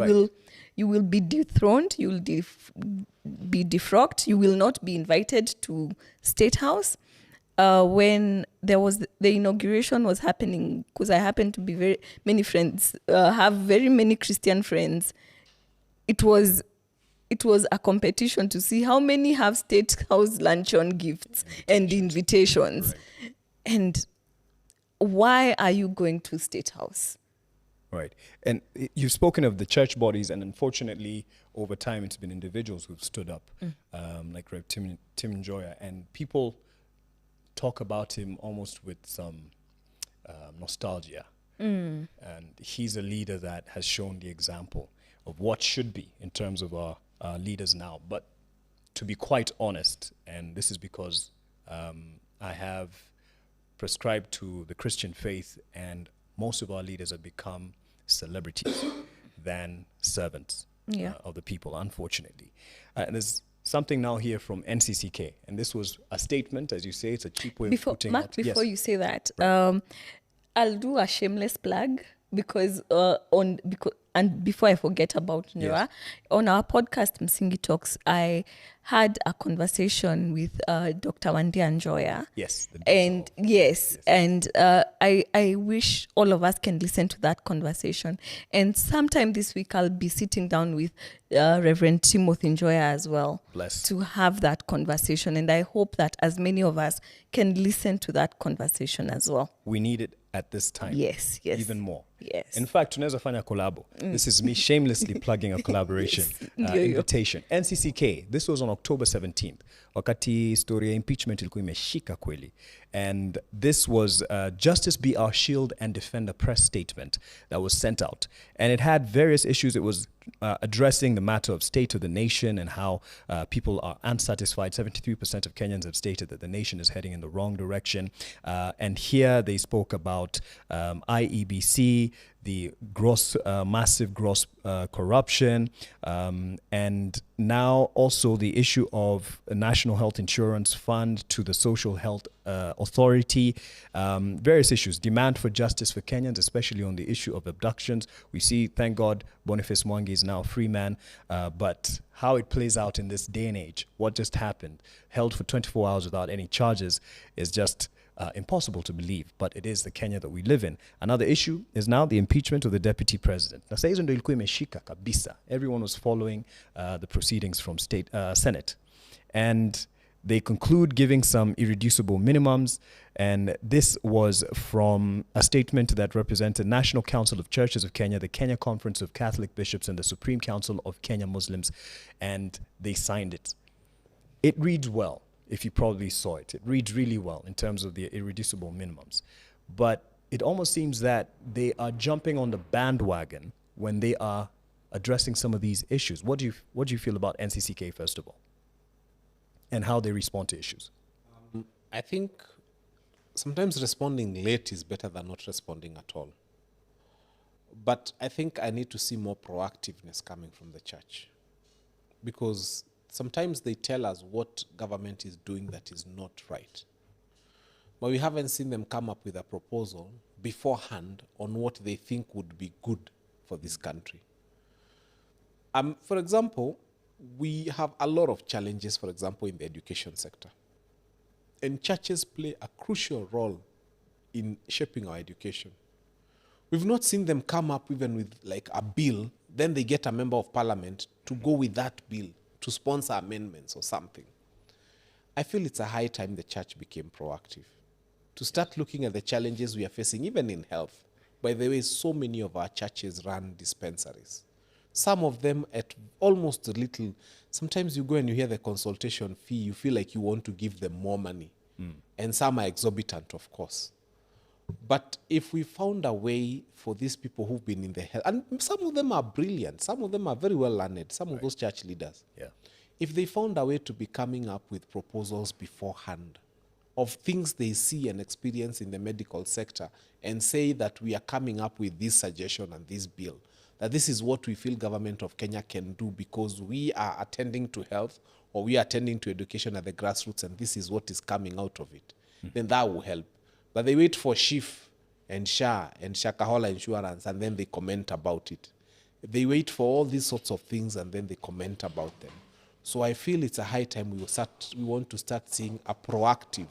will be dethroned, you will be defrocked, you will not be invited to State House. When there was the inauguration was happening, because I happen to be very many friends, have very many Christian friends. It was a competition to see how many have State House luncheon gifts and invitations. Right. And why are you going to State House? Right. And you've spoken of the church bodies, and unfortunately, over time, it's been individuals who've stood up, like Rev. Tim Njoya, and people talk about him almost with some nostalgia. And he's a leader that has shown the example of what should be in terms of our leaders now. But to be quite honest, and this is because I have prescribed to the Christian faith, and most of our leaders have become celebrities than servants of the people, unfortunately. And there's something now here from NCCK, and this was a statement, as you say, it's a cheap way of putting it. Before you say that, I'll do a shameless plug because and before I forget about Njoya, on our podcast Msingi Talks, I had a conversation with Dr. Wandia Njoya. Yes. And I wish all of us can listen to that conversation. And sometime this week I'll be sitting down with Reverend Timothy Njoya as well. Bless. To have that conversation. And I hope that as many of us can listen to that conversation as well. We need it at this time. Yes, yes. Even more. Yes. In fact, tunaweza fanya collabo. This is me shamelessly plugging a collaboration invitation. NCCK, this was on October 17th. Wakati story ya impeachment ilikuwa imeshika kweli. And this was Justice Be Our Shield and Defender press statement that was sent out. And it had various issues. It was addressing the matter of state of the nation and how people are unsatisfied. 73% of Kenyans have stated that the nation is heading in the wrong direction. And here they spoke about IEBC, the massive gross corruption, and now also the issue of a National Health Insurance Fund to the Social Health Authority, various issues, demand for justice for Kenyans, especially on the issue of abductions. We see, thank God, Boniface Mwangi is now a free man, but how it plays out in this day and age, what just happened, held for 24 hours without any charges, is just impossible to believe, but it is the Kenya that we live in. Another issue is now the impeachment of the deputy president. Na saizo ndo ilikuwa imeshika kabisa. Everyone was following the proceedings from Senate. And they conclude giving some irreducible minimums. And this was from a statement that represented National Council of Churches of Kenya, the Kenya Conference of Catholic Bishops, and the Supreme Council of Kenya Muslims. And they signed it. It reads well. If you probably saw it. It reads really well in terms of the irreducible minimums. But it almost seems that they are jumping on the bandwagon when they are addressing some of these issues. What do you feel about NCCK, first of all? And how they respond to issues? I think sometimes responding late is better than not responding at all. But I think I need to see more proactiveness coming from the church. Because sometimes they tell us what government is doing that is not right. But we haven't seen them come up with a proposal beforehand on what they think would be good for this country. For example, we have a lot of challenges, for example, in the education sector. And churches play a crucial role in shaping our education. We've not seen them come up even with like a bill, then they get a member of parliament to go with that bill, to sponsor amendments or something. I feel it's a high time the church became proactive, to start looking at the challenges we are facing, even in health. By the way, so many of our churches run dispensaries. Some of them at almost a little, sometimes you go and you hear the consultation fee, you feel like you want to give them more money. And some are exorbitant, of course. But if we found a way for these people who've been in the health, and some of them are brilliant, some of them are very well learned, some of those church leaders. Yeah. If they found a way to be coming up with proposals beforehand of things they see and experience in the medical sector and say that we are coming up with this suggestion and this bill, that this is what we feel government of Kenya can do because we are attending to health or we are attending to education at the grassroots and this is what is coming out of it, then that will help. But they wait for SHIF and SHA and Shakahola Insurance and then they comment about it. They wait for all these sorts of things and then they comment about them. So I feel it's a high time we want to start seeing a proactive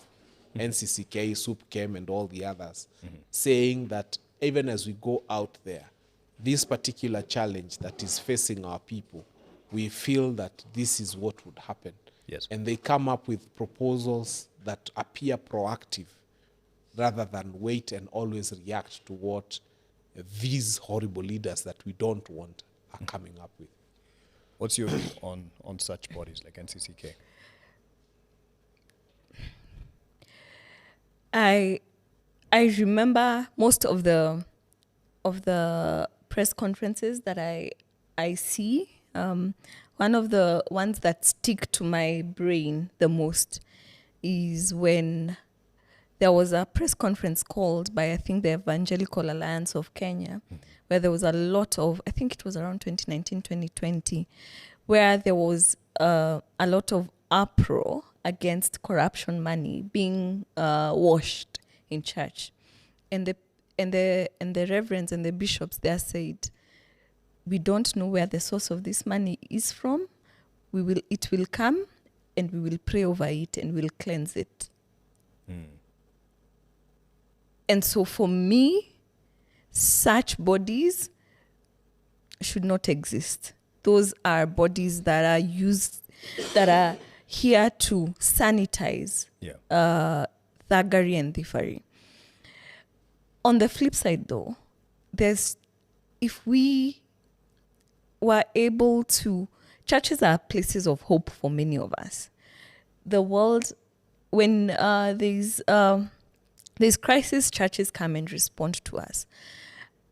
NCCK, SUPKEM and all the others saying that even as we go out there, this particular challenge that is facing our people, we feel that this is what would happen. Yes. And they come up with proposals that appear proactive rather than wait and always react to what these horrible leaders that we don't want are coming up with. What's your view on such bodies like NCCK? I remember most of the press conferences that I see. One of the ones that stick to my brain the most is when there was a press conference called by, I think, the Evangelical Alliance of Kenya, where there was a lot of, I think it was around 2019, 2020, where there was a lot of uproar against corruption money being washed in church. And the reverends and the bishops there said, we don't know where the source of this money is from. It will come and we will pray over it and we'll cleanse it. And so for me, such bodies should not exist. Those are bodies that are used, that are here to sanitize thuggery and thievery. On the flip side, though, if we were able to, churches are places of hope for many of us. The world, when there's crisis, churches come and respond to us.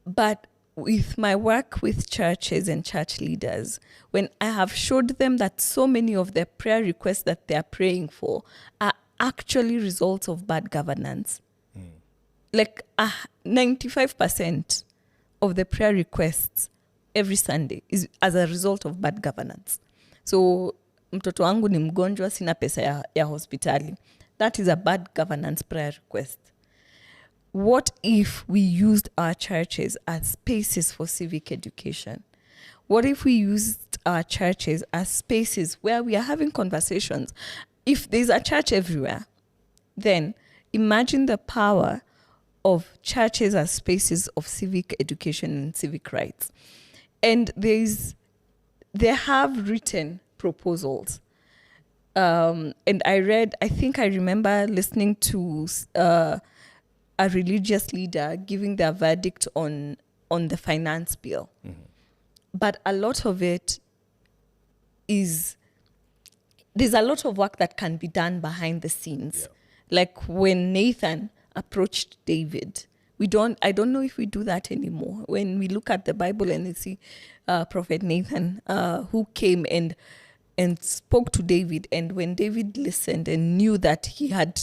But with my work with churches and church leaders, when I have showed them that so many of their prayer requests that they are praying for are actually results of bad governance, like 95% of the prayer requests every Sunday is as a result of bad governance. So, mtoto wangu ni mgonjwa, sina pesa ya hospitali. That is a bad governance prayer request. What if we used our churches as spaces for civic education? What if we used our churches as spaces where we are having conversations? If there's a church everywhere, then imagine the power of churches as spaces of civic education and civic rights. And they have written proposals. And I think I remember listening to a religious leader giving their verdict on the finance bill. Mm-hmm. But a lot of it there's a lot of work that can be done behind the scenes. Yeah. Like when Nathan approached David, I don't know if we do that anymore. When we look at the Bible and we see Prophet Nathan who came and spoke to David, and when David listened and knew that he had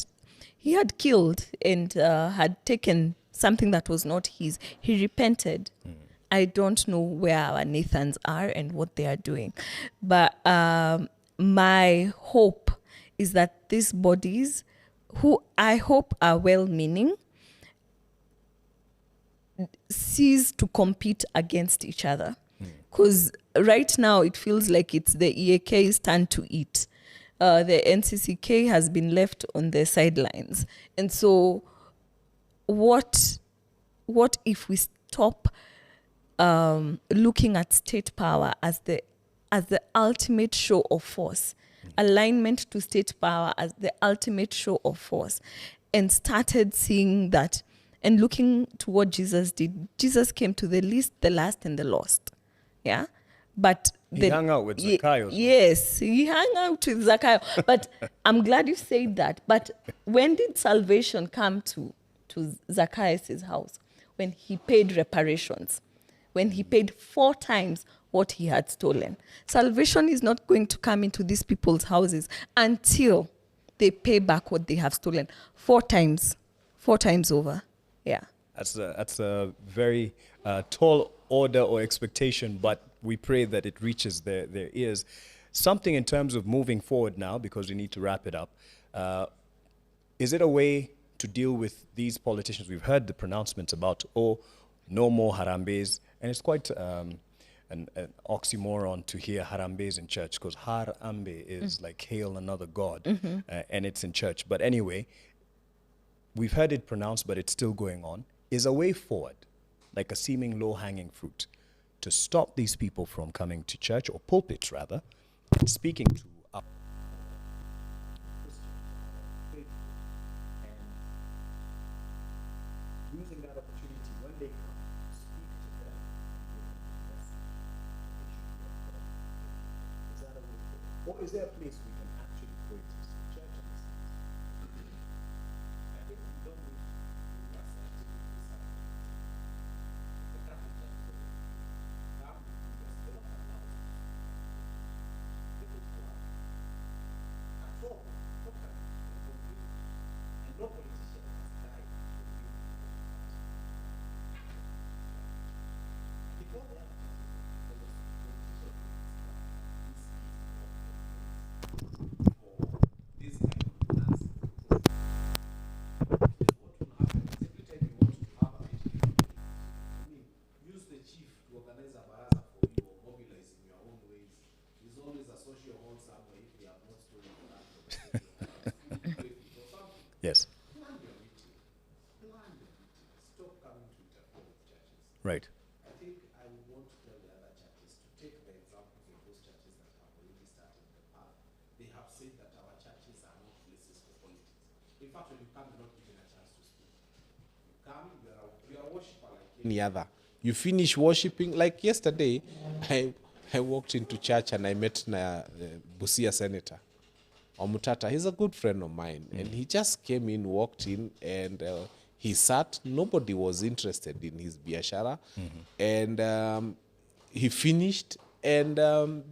killed and had taken something that was not his, he repented. I don't know where our Nathans are and what they are doing. But my hope is that these bodies, who I hope are well-meaning, cease to compete against each other. Because right now it feels like it's the EAK's turn to eat. The NCCK has been left on the sidelines. And so what if we stop looking at state power as the ultimate show of force, alignment to state power as the ultimate show of force, and started seeing that and looking to what Jesus did. Jesus came to the least, the last, and the lost. Yeah? But he hung out with Zacchaeus. Yes, he hung out with Zacchaeus. But I'm glad you said that. But when did salvation come to Zacchaeus' house? When he paid reparations. When he paid 4 times what he had stolen. Salvation is not going to come into these people's houses until they pay back what they have stolen 4 times. 4 times over. Yeah. That's a very tall order or expectation, but we pray that it reaches their ears. Something in terms of moving forward now, because we need to wrap it up. Is it a way to deal with these politicians? We've heard the pronouncements about, no more harambes, and it's quite an oxymoron to hear harambes in church, because harambe is like hail another god, and it's in church. But anyway, we've heard it pronounced, but it's still going on. Is a way forward, like a seeming low-hanging fruit, to stop these people from coming to church, or pulpits rather, and speaking to our Christians, our faithful, and using that opportunity when they come to speak to them and give them the message that they should be. Is that a way forward? Or is there a place we can actually coexist with church and this? I think we don't need to do that scientific research. The Catholic Church is open. Now we do this. They don't allow us. They don't allow us. At all. Totally. And no politician has died to be before they have Yes. Right. I think I would want to tell the other churches to take the examples of those churches that have already started the path. They have said that our churches are not places for politics. In fact, when you come, you're not given a chance to speak. You come, you are any other. You finish worshiping. Like yesterday, I walked into church and I met Busia Senator Omutata. He's a good friend of mine. And he just came in, walked in, and he sat. Nobody was interested in his biashara. And he finished. And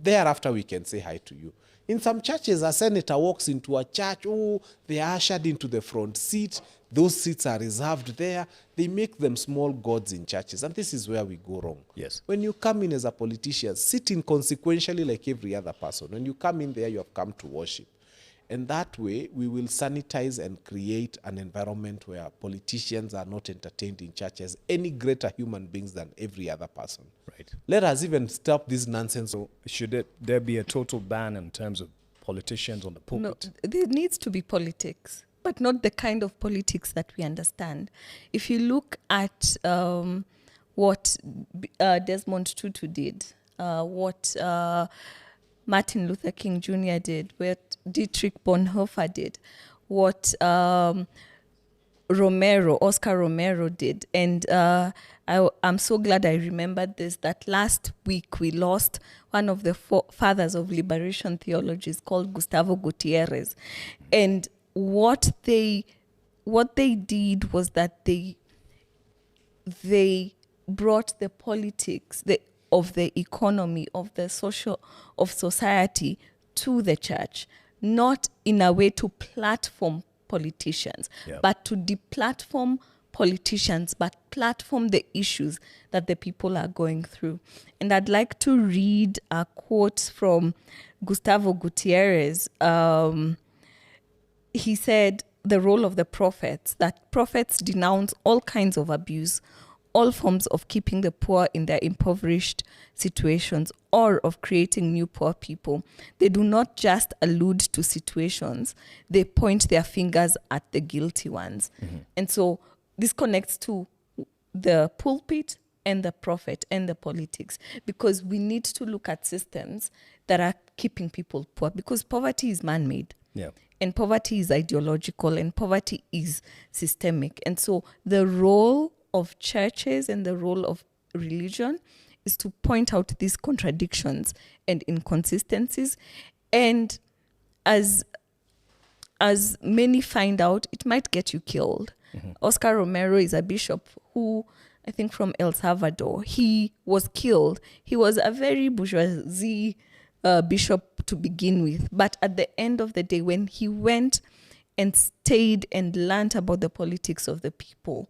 thereafter, we can say hi to you. In some churches, a senator walks into a church. Oh, they are ushered into the front seat. Those seats are reserved there. They make them small gods in churches. And this is where we go wrong. Yes. When you come in as a politician, sit in consequentially like every other person. When you come in there, you have come to worship. And that way, we will sanitize and create an environment where politicians are not entertained in churches any greater human beings than every other person. Right. Let us even stop this nonsense. So should there be a total ban in terms of politicians on the pulpit? No, there needs to be politics, but not the kind of politics that we understand. If you look at what Desmond Tutu did, what Martin Luther King Jr. did, what Dietrich Bonhoeffer did, what Oscar Romero did. And I'm so glad I remembered this, that last week we lost one of the fathers of liberation theology called Gustavo Gutierrez. And what they did was that they brought the politics, of the economy, of the of society to the church, not in a way to platform politicians, but to deplatform politicians, but platform the issues that the people are going through. And I'd like to read a quote from Gustavo Gutierrez. He said, the role of the prophets, that prophets denounce all kinds of abuse, all forms of keeping the poor in their impoverished situations or of creating new poor people. They do not just allude to situations, they point their fingers at the guilty ones. And so this connects to the pulpit and the prophet and the politics, because we need to look at systems that are keeping people poor, because poverty is man-made. Yeah. And poverty is ideological, and poverty is systemic. And so the role of churches and the role of religion is to point out these contradictions and inconsistencies. And as many find out, it might get you killed. Oscar Romero is a bishop who, I think from El Salvador, he was killed. He was a very bourgeoisie bishop to begin with. But at the end of the day, when he went and stayed and learned about the politics of the people,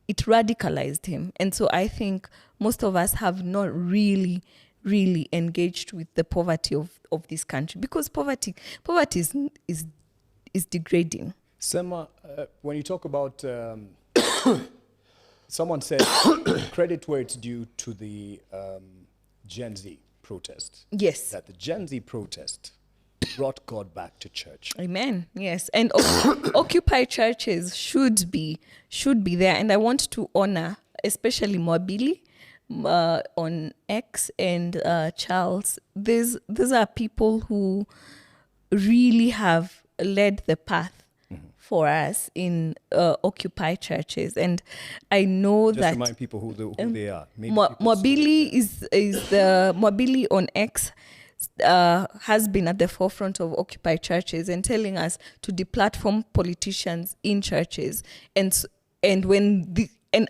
it radicalized him. And so I think most of us have not really engaged with the poverty of this country, because poverty is degrading. Sema, when you talk about, someone said credit where it's due to the Gen Z protest. Yes. That the Gen Z protest brought God back to church. Amen. Yes. And Occupy churches should be there. And I want to honor especially Mobili on X and Charles. These are people who really have led the path for us in Occupy churches. And I know Just that remind people who they are. Maybe Mobili is the Mobili on X has been at the forefront of Occupy churches and telling us to deplatform politicians in churches and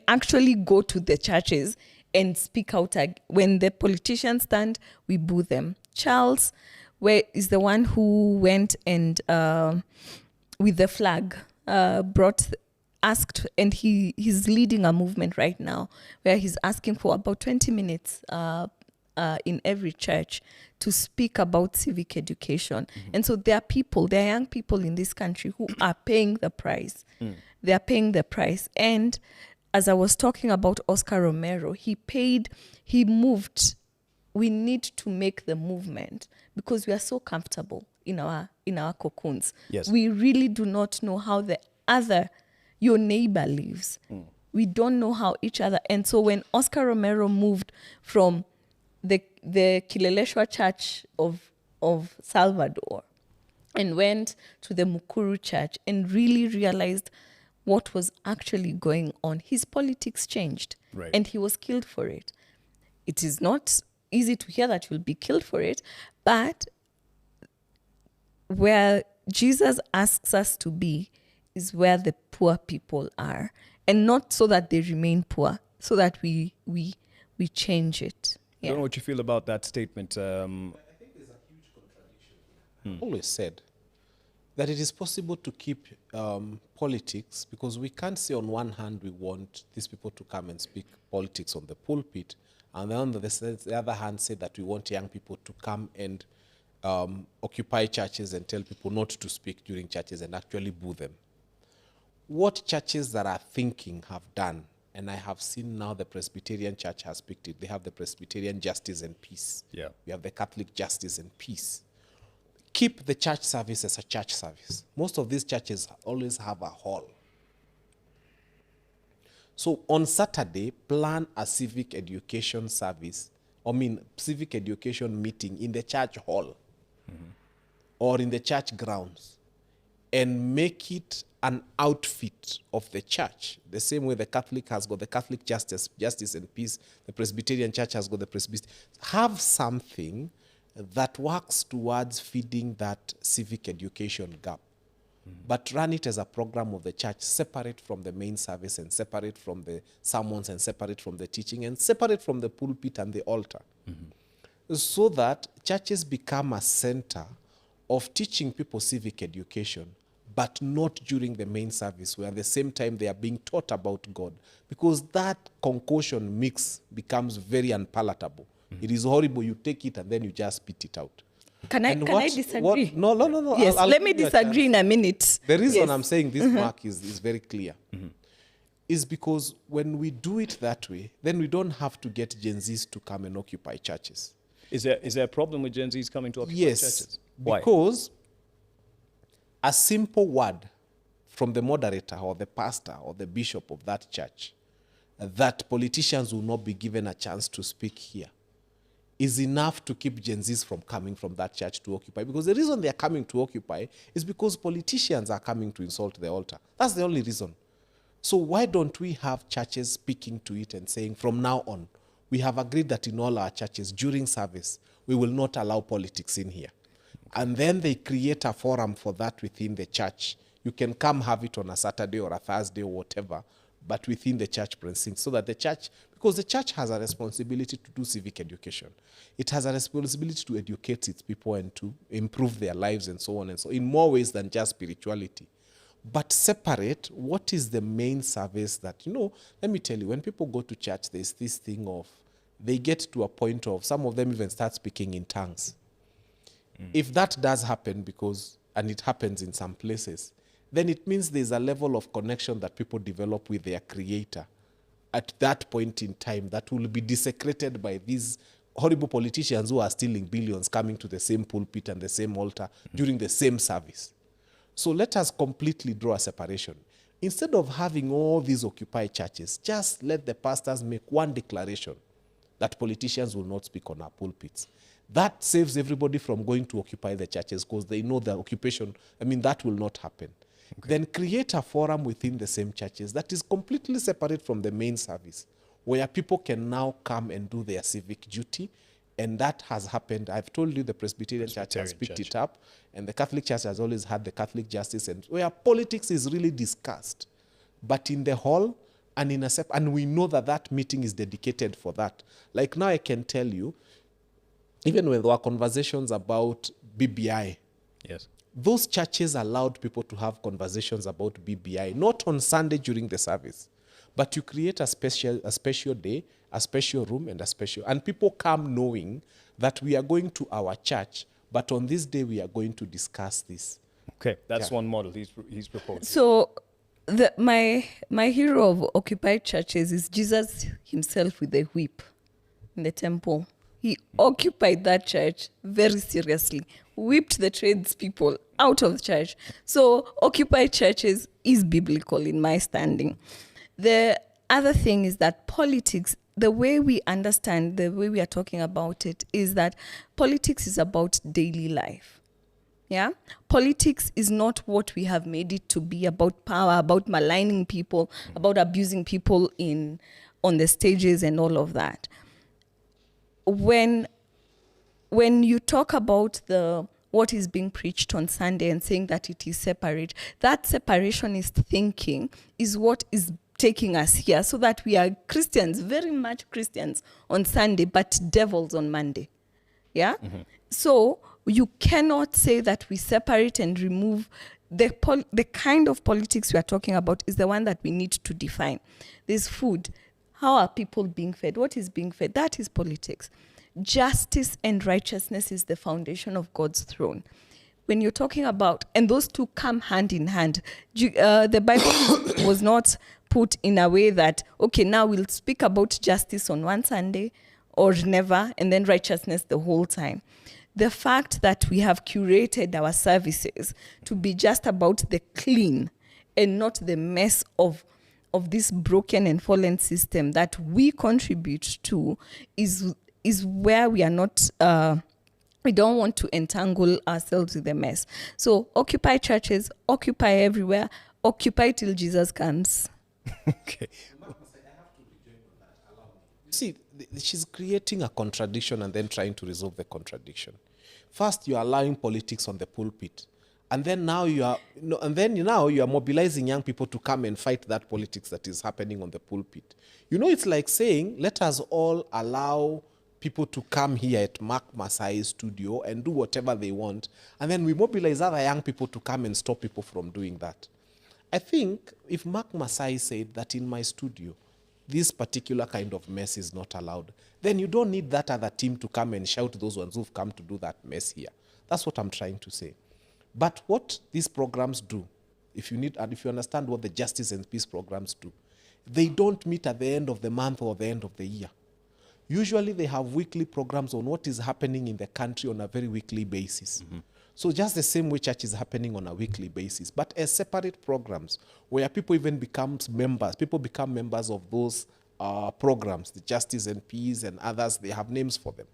actually go to the churches and speak out. When the politicians stand, we boo them. Charles is the one who went and with the flag asked, and he's leading a movement right now where he's asking for about 20 minutes in every church to speak about civic education. And so there are young people in this country who are paying the price. They are paying the price. And as I was talking about Oscar Romero, he moved. We need to make the movement because we are so comfortable in our cocoons. Yes. We really do not know how your neighbor lives. We don't know how each other. And so when Oscar Romero moved from the Kileleshwa Church of Salvador and went to the Mukuru Church and really realized what was actually going on, his politics changed. Right. And he was killed for it. It is not easy to hear that you'll be killed for it, but where Jesus asks us to be is where the poor people are, and not so that they remain poor, so that we change it. I don't know what you feel about that statement. Always said that it is possible to keep politics, because we can't say on one hand we want these people to come and speak politics on the pulpit, and then on the other hand say that we want young people to come and occupy churches and tell people not to speak during churches and actually boo them. What churches that are thinking have done, and I have seen now the Presbyterian Church has picked it. They have the Presbyterian Justice and Peace. Yeah. We have the Catholic Justice and Peace. Keep the church service as a church service. Most of these churches always have a hall. So on Saturday, plan a civic education service, civic education meeting in the church hall or in the church grounds, and make it an outfit of the church. The same way the Catholic has got the Catholic Justice and Peace, the Presbyterian Church has got the Presbyterian. Have something that works towards feeding that civic education gap. But run it as a program of the church, separate from the main service and separate from the sermons and separate from the teaching and separate from the pulpit and the altar. So that churches become a center of teaching people civic education, but not during the main service, where at the same time they are being taught about God. Because that concoction mix becomes very unpalatable. It is horrible. You take it and then you just spit it out. Can I disagree? No. Yes, let me give you a disagree in chance. a minute. The reason Yes. I'm saying this, Mark, is very clear. Is because when we do it that way, then we don't have to get Gen Zs to come and occupy churches. Is there a problem with Gen Zs coming to occupy Yes, churches? Why? because a simple word from the moderator or the pastor or the bishop of that church that politicians will not be given a chance to speak here is enough to keep Gen Zs from coming from that church to occupy. Because the reason they are coming to occupy is because politicians are coming to insult the altar. That's the only reason. So why don't we have churches speaking to it and saying, from now on, we have agreed that in all our churches, during service, we will not allow politics in here. And then they create a forum for that within the church. You can come have it on a Saturday or a Thursday or whatever, but within the church precinct, so that the church, because the church has a responsibility to do civic education. It has a responsibility to educate its people and to improve their lives and so on and so, in more ways than just spirituality. But separate what is the main service that, let me tell you, when people go to church, there's this thing of, they get to a point of, some of them even start speaking in tongues. If that does happen, and it happens in some places, then it means there's a level of connection that people develop with their creator at that point in time that will be desecrated by these horrible politicians who are stealing billions coming to the same pulpit and the same altar during the same service. So let us completely draw a separation. Instead of having all these occupied churches, just let the pastors make one declaration that politicians will not speak on our pulpits. That saves everybody from going to occupy the churches, because they know the occupation, that will not happen. Okay. Then create a forum within the same churches that is completely separate from the main service, where people can now come and do their civic duty. And that has happened. I've told you the Presbyterian Church has picked it up, and the Catholic Church has always had the Catholic Justice, and where politics is really discussed. But in the hall and in and we know that meeting is dedicated for that. Like now I can tell you, even when there were conversations about BBI, yes, those churches allowed people to have conversations about BBI, not on Sunday during the service, but you create a special day, a special room, and people come knowing that we are going to our church, but on this day we are going to discuss this. Okay, that's one model he's proposed. So my hero of occupied churches is Jesus himself with the whip in the temple. He occupied that church very seriously, whipped the tradespeople out of the church. So occupied churches is biblical in my standing. The other thing is that politics, the way we understand, the way we are talking about it, is that politics is about daily life. Yeah, politics is not what we have made it to be, about power, about maligning people, about abusing people on the stages and all of that. When you talk about what is being preached on Sunday and saying that it is separate, that separationist thinking is what is taking us here, so that we are Christians, very much Christians on Sunday, but devils on Monday. Yeah? Mm-hmm. So you cannot say that we separate and remove the kind of politics we are talking about is the one that we need to define. There's food. How are people being fed? What is being fed? That is politics. Justice and righteousness is the foundation of God's throne. When you're talking about, and those two come hand in hand, the Bible was not put in a way that, okay, now we'll speak about justice on one Sunday or never, and then righteousness the whole time. The fact that we have curated our services to be just about the clean and not the mess of this broken and fallen system that we contribute to is where we are not, we don't want to entangle ourselves with the mess. So occupy churches, occupy everywhere, occupy till Jesus comes. Okay. See, she's creating a contradiction and then trying to resolve the contradiction. First, you're allowing politics on the pulpit, and then now you are mobilizing young people to come and fight that politics that is happening on the pulpit. It's like saying, let us all allow people to come here at Mark Masai's studio and do whatever they want, and then we mobilize other young people to come and stop people from doing that. I think if Mark Masai said that in my studio, this particular kind of mess is not allowed, then you don't need that other team to come and shout those ones who've come to do that mess here. That's what I'm trying to say. But what these programs do, if you understand what the justice and peace programs do, they don't meet at the end of the month or the end of the year. Usually they have weekly programs on what is happening in the country on a very weekly basis. Mm-hmm. So just the same way church is happening on a weekly basis, but as separate programs where people even become members of those programs, the Justice and Peace and others, they have names for them.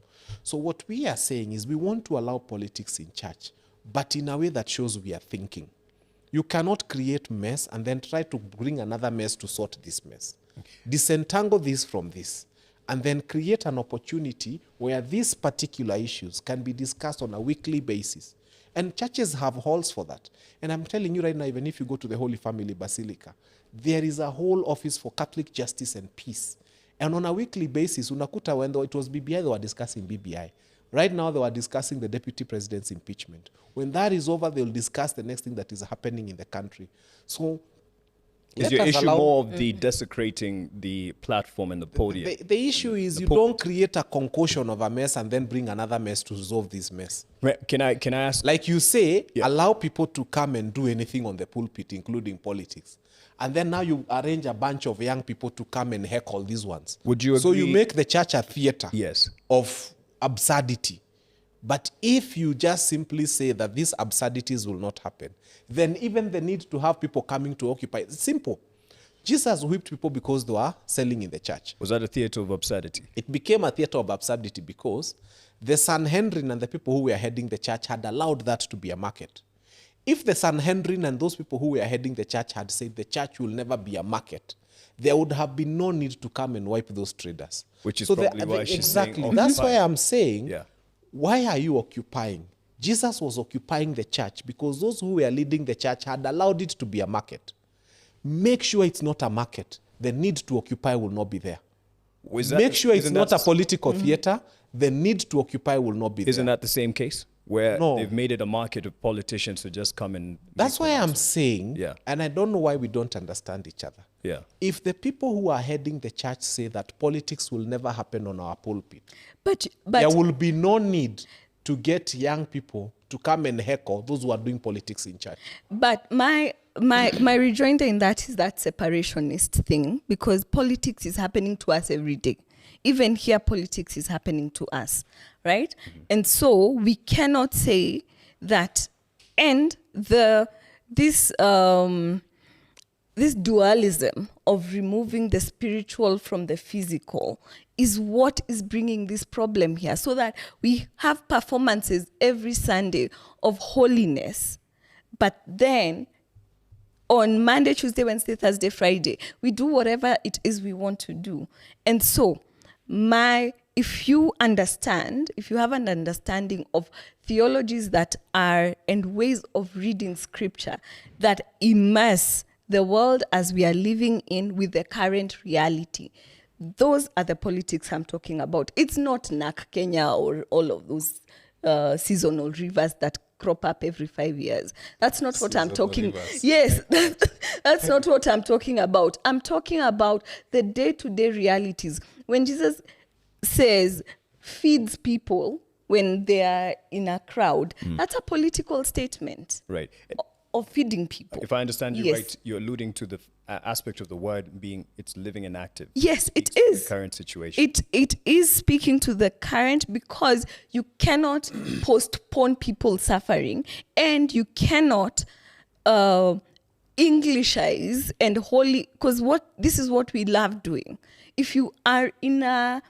So what we are saying is we want to allow politics in church, but in a way that shows we are thinking. You cannot create mess and then try to bring another mess to sort this mess. Disentangle this from this, and then create an opportunity where these particular issues can be discussed on a weekly basis. And churches have halls for that. And I'm telling you right now, even if you go to the Holy Family Basilica, there is a whole office for Catholic justice and peace. And on a weekly basis, unakuta when it was BBI, they were discussing BBI. Right now, they were discussing the deputy president's impeachment. When that is over, they'll discuss the next thing that is happening in the country. So, is your issue more of the desecrating the platform and the podium? The issue is you don't create a concoction of a mess and then bring another mess to resolve this mess. Can I ask? Like you say, allow people to come and do anything on the pulpit, including politics. And then now you arrange a bunch of young people to come and heckle these ones. Would you agree? So you make the church a theater yes. of absurdity. But if you just simply say that these absurdities will not happen, then even the need to have people coming to occupy, it's simple. Jesus whipped people because they were selling in the church. Was that a theater of absurdity? It became a theater of absurdity because the Sanhedrin and the people who were heading the church had allowed that to be a market. If the Sanhedrin and those people who were heading the church had said the church will never be a market, there would have been no need to come and wipe those traders. Which is probably why she's exactly. saying That's why I'm saying, yeah. Why are you occupying? Jesus was occupying the church because those who were leading the church had allowed it to be a market. Make sure it's not a market. The need to occupy will not be there. Make sure it's not a political theater. The need to occupy will not be there. Isn't that the same case? Where they've made it a market of politicians to just come and... That's why I'm saying, and I don't know why we don't understand each other. Yeah. If the people who are heading the church say that politics will never happen on our pulpit, but there will be no need to get young people to come and heckle those who are doing politics in church. But my rejoinder in that is that separationist thing, because politics is happening to us every day. Even here, politics is happening to us, right? Mm-hmm. And so we cannot say that, and this dualism of removing the spiritual from the physical is what is bringing this problem here, so that we have performances every Sunday of holiness, but then on Monday, Tuesday, Wednesday, Thursday, Friday, we do whatever it is we want to do. And so if you have an understanding of theologies that are, and ways of reading scripture that immerse the world as we are living in with the current reality, those are the politics I'm talking about. It's not NAC Kenya or all of those seasonal rivers that crop up every 5 years. That's not what I'm talking about. Yes, that's not what I'm talking about. I'm talking about the day-to-day realities. When Jesus says, feeds people when they are in a crowd, that's a political statement. Right. Of feeding people. If I understand you Yes. right, you're alluding to the aspect of the word being it's living and active. Yes, it Speaks to is. the current situation. It is speaking to the current, because you cannot postpone people suffering, and you cannot Englishize and holy, because this is what we love doing. If you are in a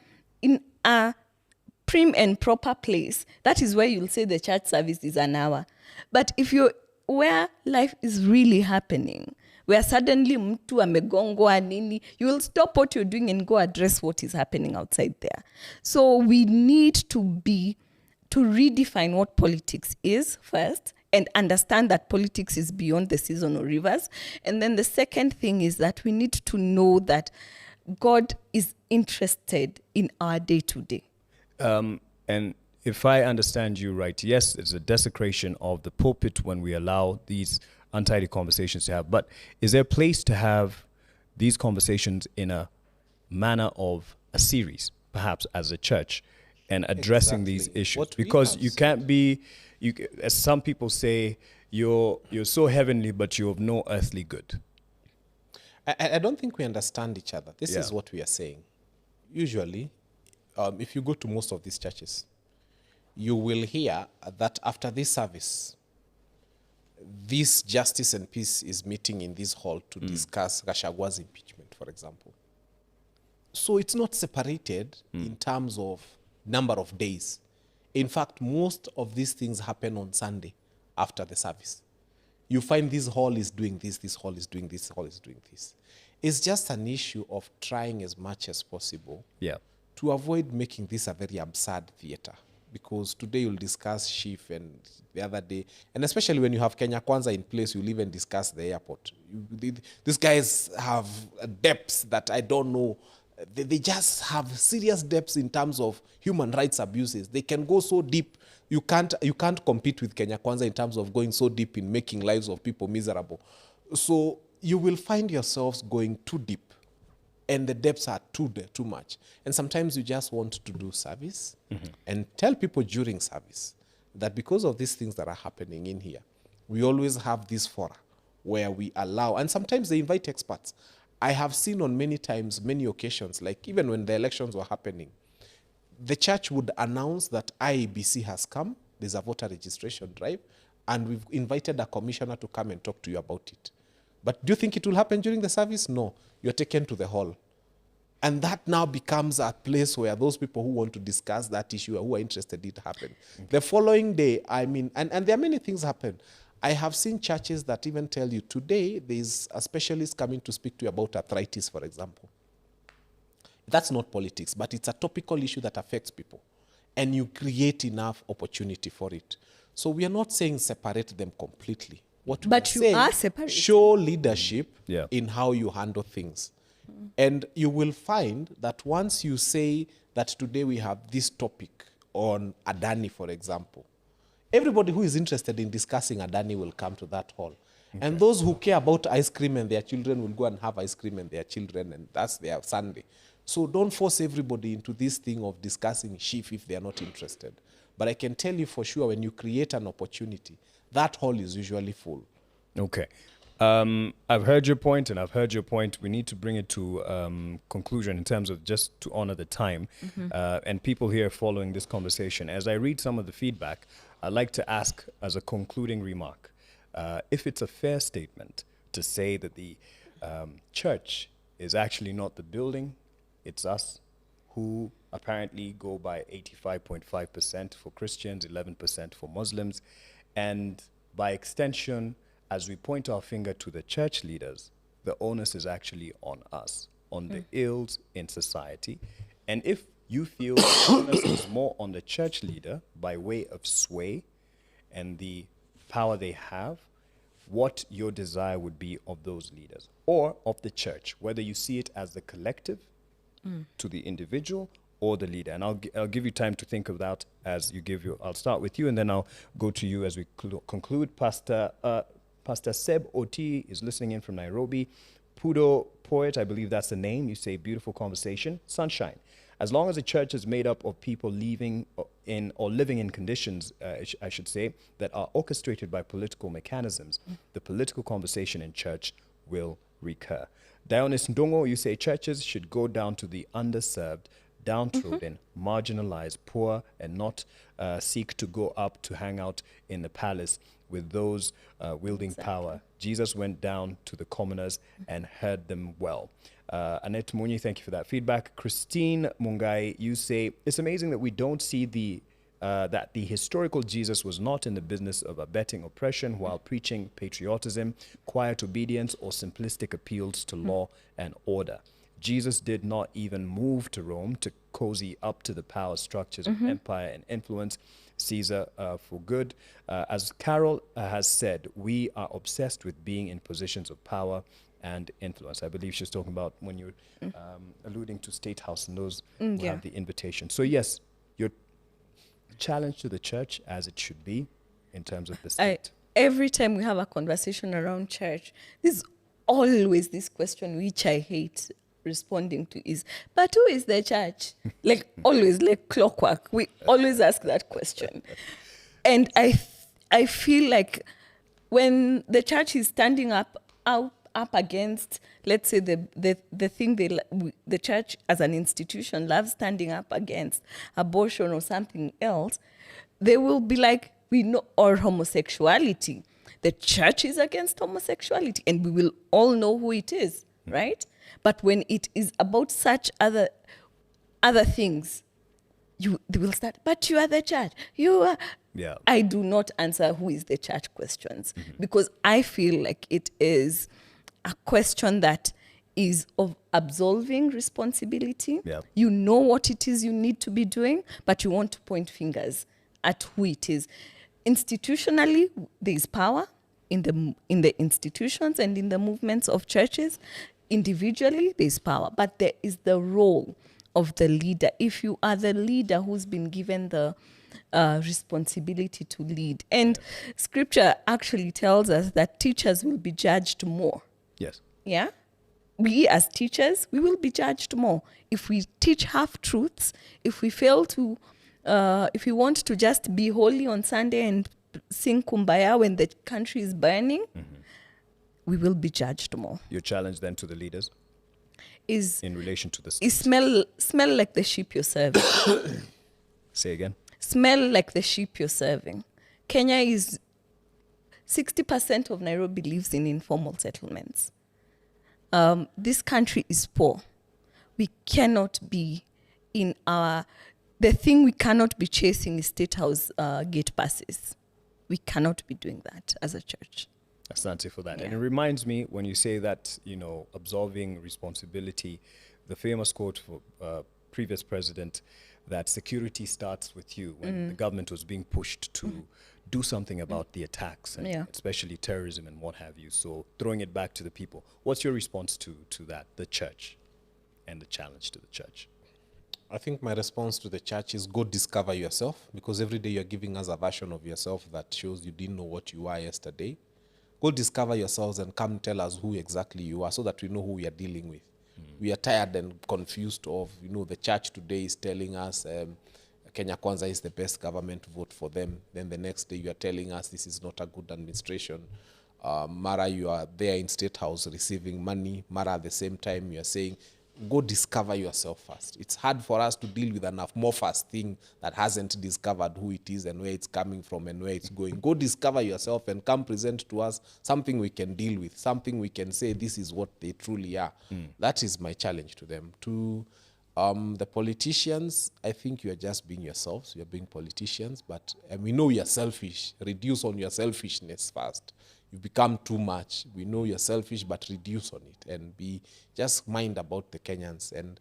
prim and proper place, that is where you'll say the church service is an hour. But if you're where life is really happening, where suddenly mtu amegongwa nini, you will stop what you're doing and go address what is happening outside there. So we need to redefine what politics is first, and understand that politics is beyond the seasonal rivers. And then the second thing is that we need to know that God is interested in our day-to-day. And if I understand you right, yes, it's a desecration of the pulpit when we allow these untidy conversations to have. But is there a place to have these conversations in a manner of a series, perhaps as a church, and addressing these issues? What we Because have you can't be, as some people say, you're so heavenly, but you're of no earthly good. I don't think we understand each other. This Yeah. is what we are saying. Usually, if you go to most of these churches, you will hear that after this service, this Justice and Peace is meeting in this hall to discuss Gachagwa's impeachment, for example. So it's not separated in terms of number of days. In fact, most of these things happen on Sunday after the service. You find this hall is doing this hall is doing this hall is doing this. It's just an issue of trying as much as possible to avoid making this a very absurd theater. Because today you'll discuss Chief, and the other day, and especially when you have Kenya Kwanza in place, you'll even discuss the airport. These guys have depths that I don't know. They just have serious depths in terms of human rights abuses. They can go so deep. You can't compete with Kenya Kwanza in terms of going so deep in making lives of people miserable. So you will find yourselves going too deep, and the depths are too much. And sometimes you just want to do service and tell people during service that because of these things that are happening in here, we always have this fora where we allow, and sometimes they invite experts. I have seen on many occasions, like even when the elections were happening, the church would announce that IEBC has come, there's a voter registration drive, and we've invited a commissioner to come and talk to you about it. But do you think it will happen during the service? No. You're taken to the hall. And that now becomes a place where those people who want to discuss that issue or who are interested in it happen. The following day, and there are many things happen. I have seen churches that even tell you, today there's a specialist coming to speak to you about arthritis, for example. That's not politics, but it's a topical issue that affects people. And you create enough opportunity for it. So we are not saying separate them completely. What we are saying, show leadership in how you handle things. And you will find that once you say that today we have this topic on Adani, for example, everybody who is interested in discussing Adani will come to that hall. Okay. And those who care about ice cream and their children will go and have ice cream and their children, and that's their Sunday. So don't force everybody into this thing of discussing Chief if they are not interested. But I can tell you for sure, when you create an opportunity, that hall is usually full. Okay. I've heard your point, and I've heard your point. We need to bring it to conclusion in terms of just to honor the time. And people here following this conversation, as I read some of the feedback, I'd like to ask as a concluding remark, if it's a fair statement to say that the church is actually not the building, it's us, who apparently go by 85.5% for Christians, 11% for Muslims. And by extension, as we point our finger to the church leaders, the onus is actually on us, on the ills in society. And if you feel the onus is more on the church leader by way of sway and the power they have, what your desire would be of those leaders or of the church, whether you see it as the collective to the individual or the leader. And I'll give you time to think of that as you give your, I'll start with you and then I'll go to you as we conclude. Pastor Seb Oti is listening in from Nairobi. Pudo Poet, I believe that's the name. You say beautiful conversation. Sunshine. As long as the church is made up of people living in conditions, I should say, that are orchestrated by political mechanisms, the political conversation in church will recur. Dionys Ndongo, you say churches should go down to the underserved, downtrodden, marginalized, poor, and not seek to go up to hang out in the palace with those wielding power. Jesus went down to the commoners and heard them well. Annette Muni, thank you for that feedback. Christine Mungai, you say, it's amazing that we don't see that the historical Jesus was not in the business of abetting oppression while preaching patriotism, quiet obedience, or simplistic appeals to law and order. Jesus did not even move to Rome to cozy up to the power structures of empire and influence. Caesar for good. As Carol has said, we are obsessed with being in positions of power and influence. I believe she's talking about when you're alluding to State House and those who have the invitation. So yes, your challenge to the church, as it should be, in terms of the state. Every time we have a conversation around church, there's always this question which I hate responding to is, but who is the church? Like always, like clockwork. We always ask that question. And I feel like when the church is standing up against, let's say, the thing the church as an institution loves standing up against, abortion or something else, they will be like, we know, or homosexuality. The church is against homosexuality, and we will all know who it is, right? But when it is about such other things, they will start, but you are the church. You are. Yeah. I do not answer who is the church questions because I feel like it is a question that is of absolving responsibility. Yeah. You know what it is you need to be doing, but you want to point fingers at who it is. Institutionally, there is power in the institutions and in the movements of churches. Individually, there is power, but there is the role of the leader. If you are the leader who's been given the responsibility to lead. And scripture actually tells us that teachers will be judged more. Yes. Yeah? We as teachers, we will be judged more. If we teach half-truths, if we fail to, if we want to just be holy on Sunday and sing Kumbaya when the country is burning, we will be judged more. Your challenge then to the leaders is in relation to the state. Is smell like the sheep you're serving. Say again. Smell like the sheep you're serving. Kenya is 60% of Nairobi lives in informal settlements. This country is poor. We cannot be in the thing we cannot be chasing is State House gate passes. We cannot be doing that as a church. Asante for that. Yeah. And it reminds me when you say that, absolving responsibility, the famous quote for previous president, that security starts with you, when the government was being pushed to do something about the attacks, and especially terrorism and what have you. So throwing it back to the people. What's your response to that, the church, and the challenge to the church? I think my response to the church is go discover yourself, because every day you're giving us a version of yourself that shows you didn't know what you were yesterday. Go discover yourselves and come tell us who exactly you are so that we know who we are dealing with. We are tired and confused of, the church today is telling us Kenya Kwanza is the best government, vote for them. Then the next day you are telling us this is not a good administration. Mara, you are there in State House receiving money. Mara, at the same time, you are saying go discover yourself first. It's hard for us to deal with an amorphous thing that hasn't discovered who it is and where it's coming from and where it's going. Go discover yourself and come present to us something we can deal with, something we can say this is what they truly are. That is my challenge to them. To the politicians, I think you are just being yourselves. You're being politicians, but we know you're selfish. Reduce on your selfishness first. You become too much. We know you're selfish, but reduce on it and just mind about the Kenyans. And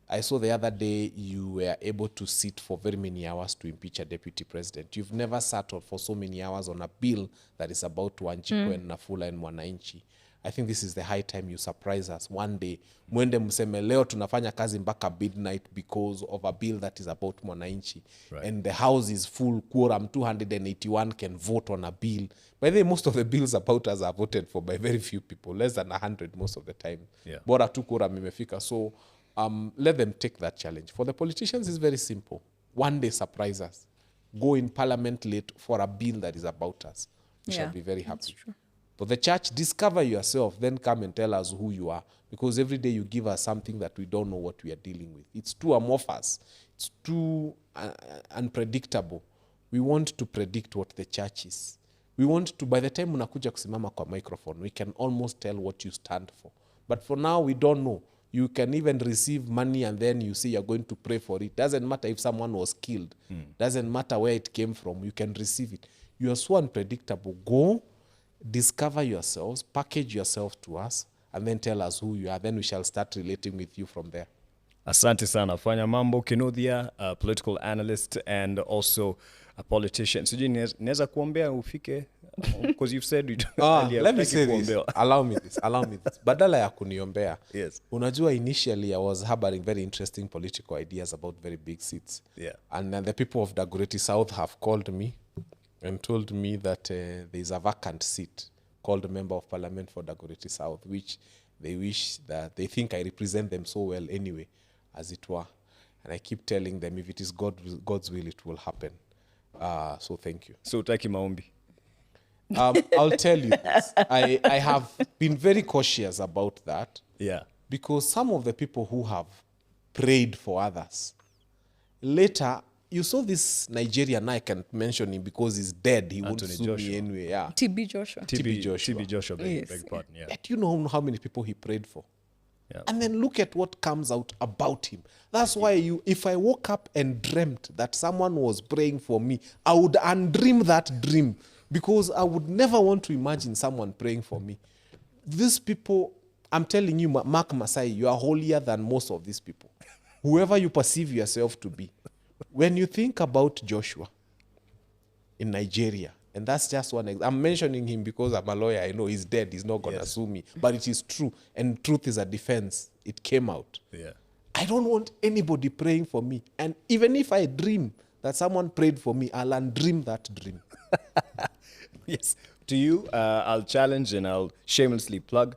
I saw the other day you were able to sit for very many hours to impeach a deputy president. You've never sat for so many hours on a bill that is about Wanjiku and Nafula and Mwananchi. I think this is the high time you surprise us one day. Mwende mseme leo tunafanya kazi mpaka midnight because of a bill that is about Mwananchi. Right. And the house is full quorum, 281 can vote on a bill. By the way, most of the bills about us are voted for by very few people, less than 100 most of the time. Yeah. Bora tu quorum imefika. So let them take that challenge. For the politicians, it's very simple. One day surprise us. Go in parliament late for a bill that is about us. We shall be very happy. That's true. For the church, discover yourself, then come and tell us who you are. Because every day you give us something that we don't know what we are dealing with. It's too amorphous. It's too unpredictable. We want to predict what the church is. We want to, by the time unakuja kusimama kwa microphone, we can almost tell what you stand for. But for now, we don't know. You can even receive money and then you say you're going to pray for it. Doesn't matter if someone was killed. Doesn't matter where it came from. You can receive it. You are so unpredictable. Go. Discover yourselves, package yourself to us, and then tell us who you are. Then we shall start relating with you from there. Asante sana. Fanya Mambo, Kinuthia, a political analyst and also a politician. Sijui neza kuombea ufike? Because you've said you earlier. Let me say this. Allow me this. Badala ya kuniombea. Yes. Unajua, initially I was harboring very interesting political ideas about very big seats. Yeah. And then the people of Dagoretti South have called me and told me that there is a vacant seat called Member of Parliament for Dagoretti South, which they wish that they think I represent them so well anyway, as it were. And I keep telling them, if it is God's will, it will happen. So thank you. So taki maombi. I'll tell you this. I have been very cautious about that. Yeah. Because some of the people who have prayed for others, later, you saw this Nigerian, I can't mention him because he's dead. He won't sue me anyway. Yeah. TB Joshua. TB Joshua, yes. beg pardon. Yeah. Yet you know how many people he prayed for. Yeah. And then look at what comes out about him. That's why if I woke up and dreamt that someone was praying for me, I would undream that dream because I would never want to imagine someone praying for me. These people, I'm telling you, Mark Masai, you are holier than most of these people. Whoever you perceive yourself to be. When you think about Joshua in Nigeria, and that's just one example. I'm mentioning him because I'm a lawyer. I know he's dead. He's not going to sue me. But it is true. And truth is a defense. It came out. Yeah. I don't want anybody praying for me. And even if I dream that someone prayed for me, I'll undream that dream. Yes. To you, I'll challenge and I'll shamelessly plug.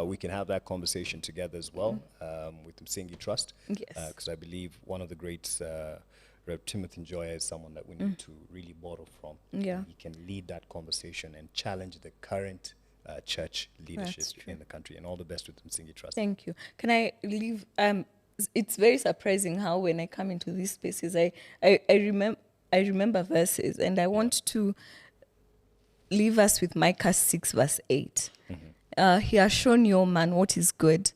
We can have that conversation together as well with Msingi Trust. Yes. Because I believe one of the greats, Rev. Timothy Njoya, is someone that we need to really borrow from. Yeah. He can lead that conversation and challenge the current church leadership in the country. And all the best with Msingi Trust. Thank you. Can I leave? It's very surprising how when I come into these spaces, I remember verses, and I want to leave us with Micah 6 verse 8. He has shown you, man, what is good,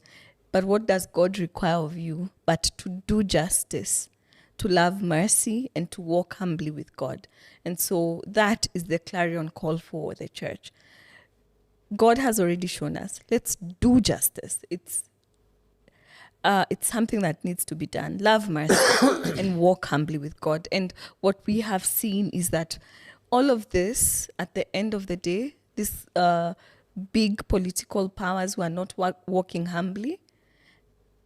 but what does God require of you? But to do justice, to love mercy, and to walk humbly with God. And so that is the clarion call for the church. God has already shown us. Let's do justice. It's something that needs to be done. Love mercy and walk humbly with God. And what we have seen is that all of this, at the end of the day, this big political powers who are not walking humbly,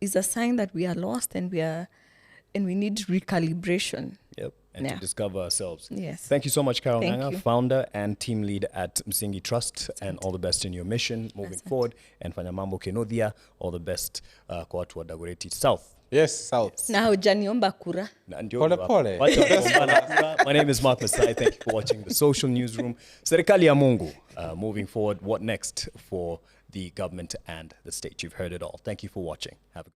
is a sign that we are lost and we need recalibration. Yep. And to discover ourselves. Yes. Thank you so much, Carol Nganga, you. founder and team lead at Msingi Trust, and all the best in your mission moving forward. And Fanya Mambo, Kinuthia, all the best kwa watu wa Dagoretti South. Yes, South. Na hujaniomba kura. Pole pole. My name is Mark Masai. Thank you for watching the Social Newsroom. Serikali ya Mungu. Moving forward, what next for the government and the state? You've heard it all. Thank you for watching. Have a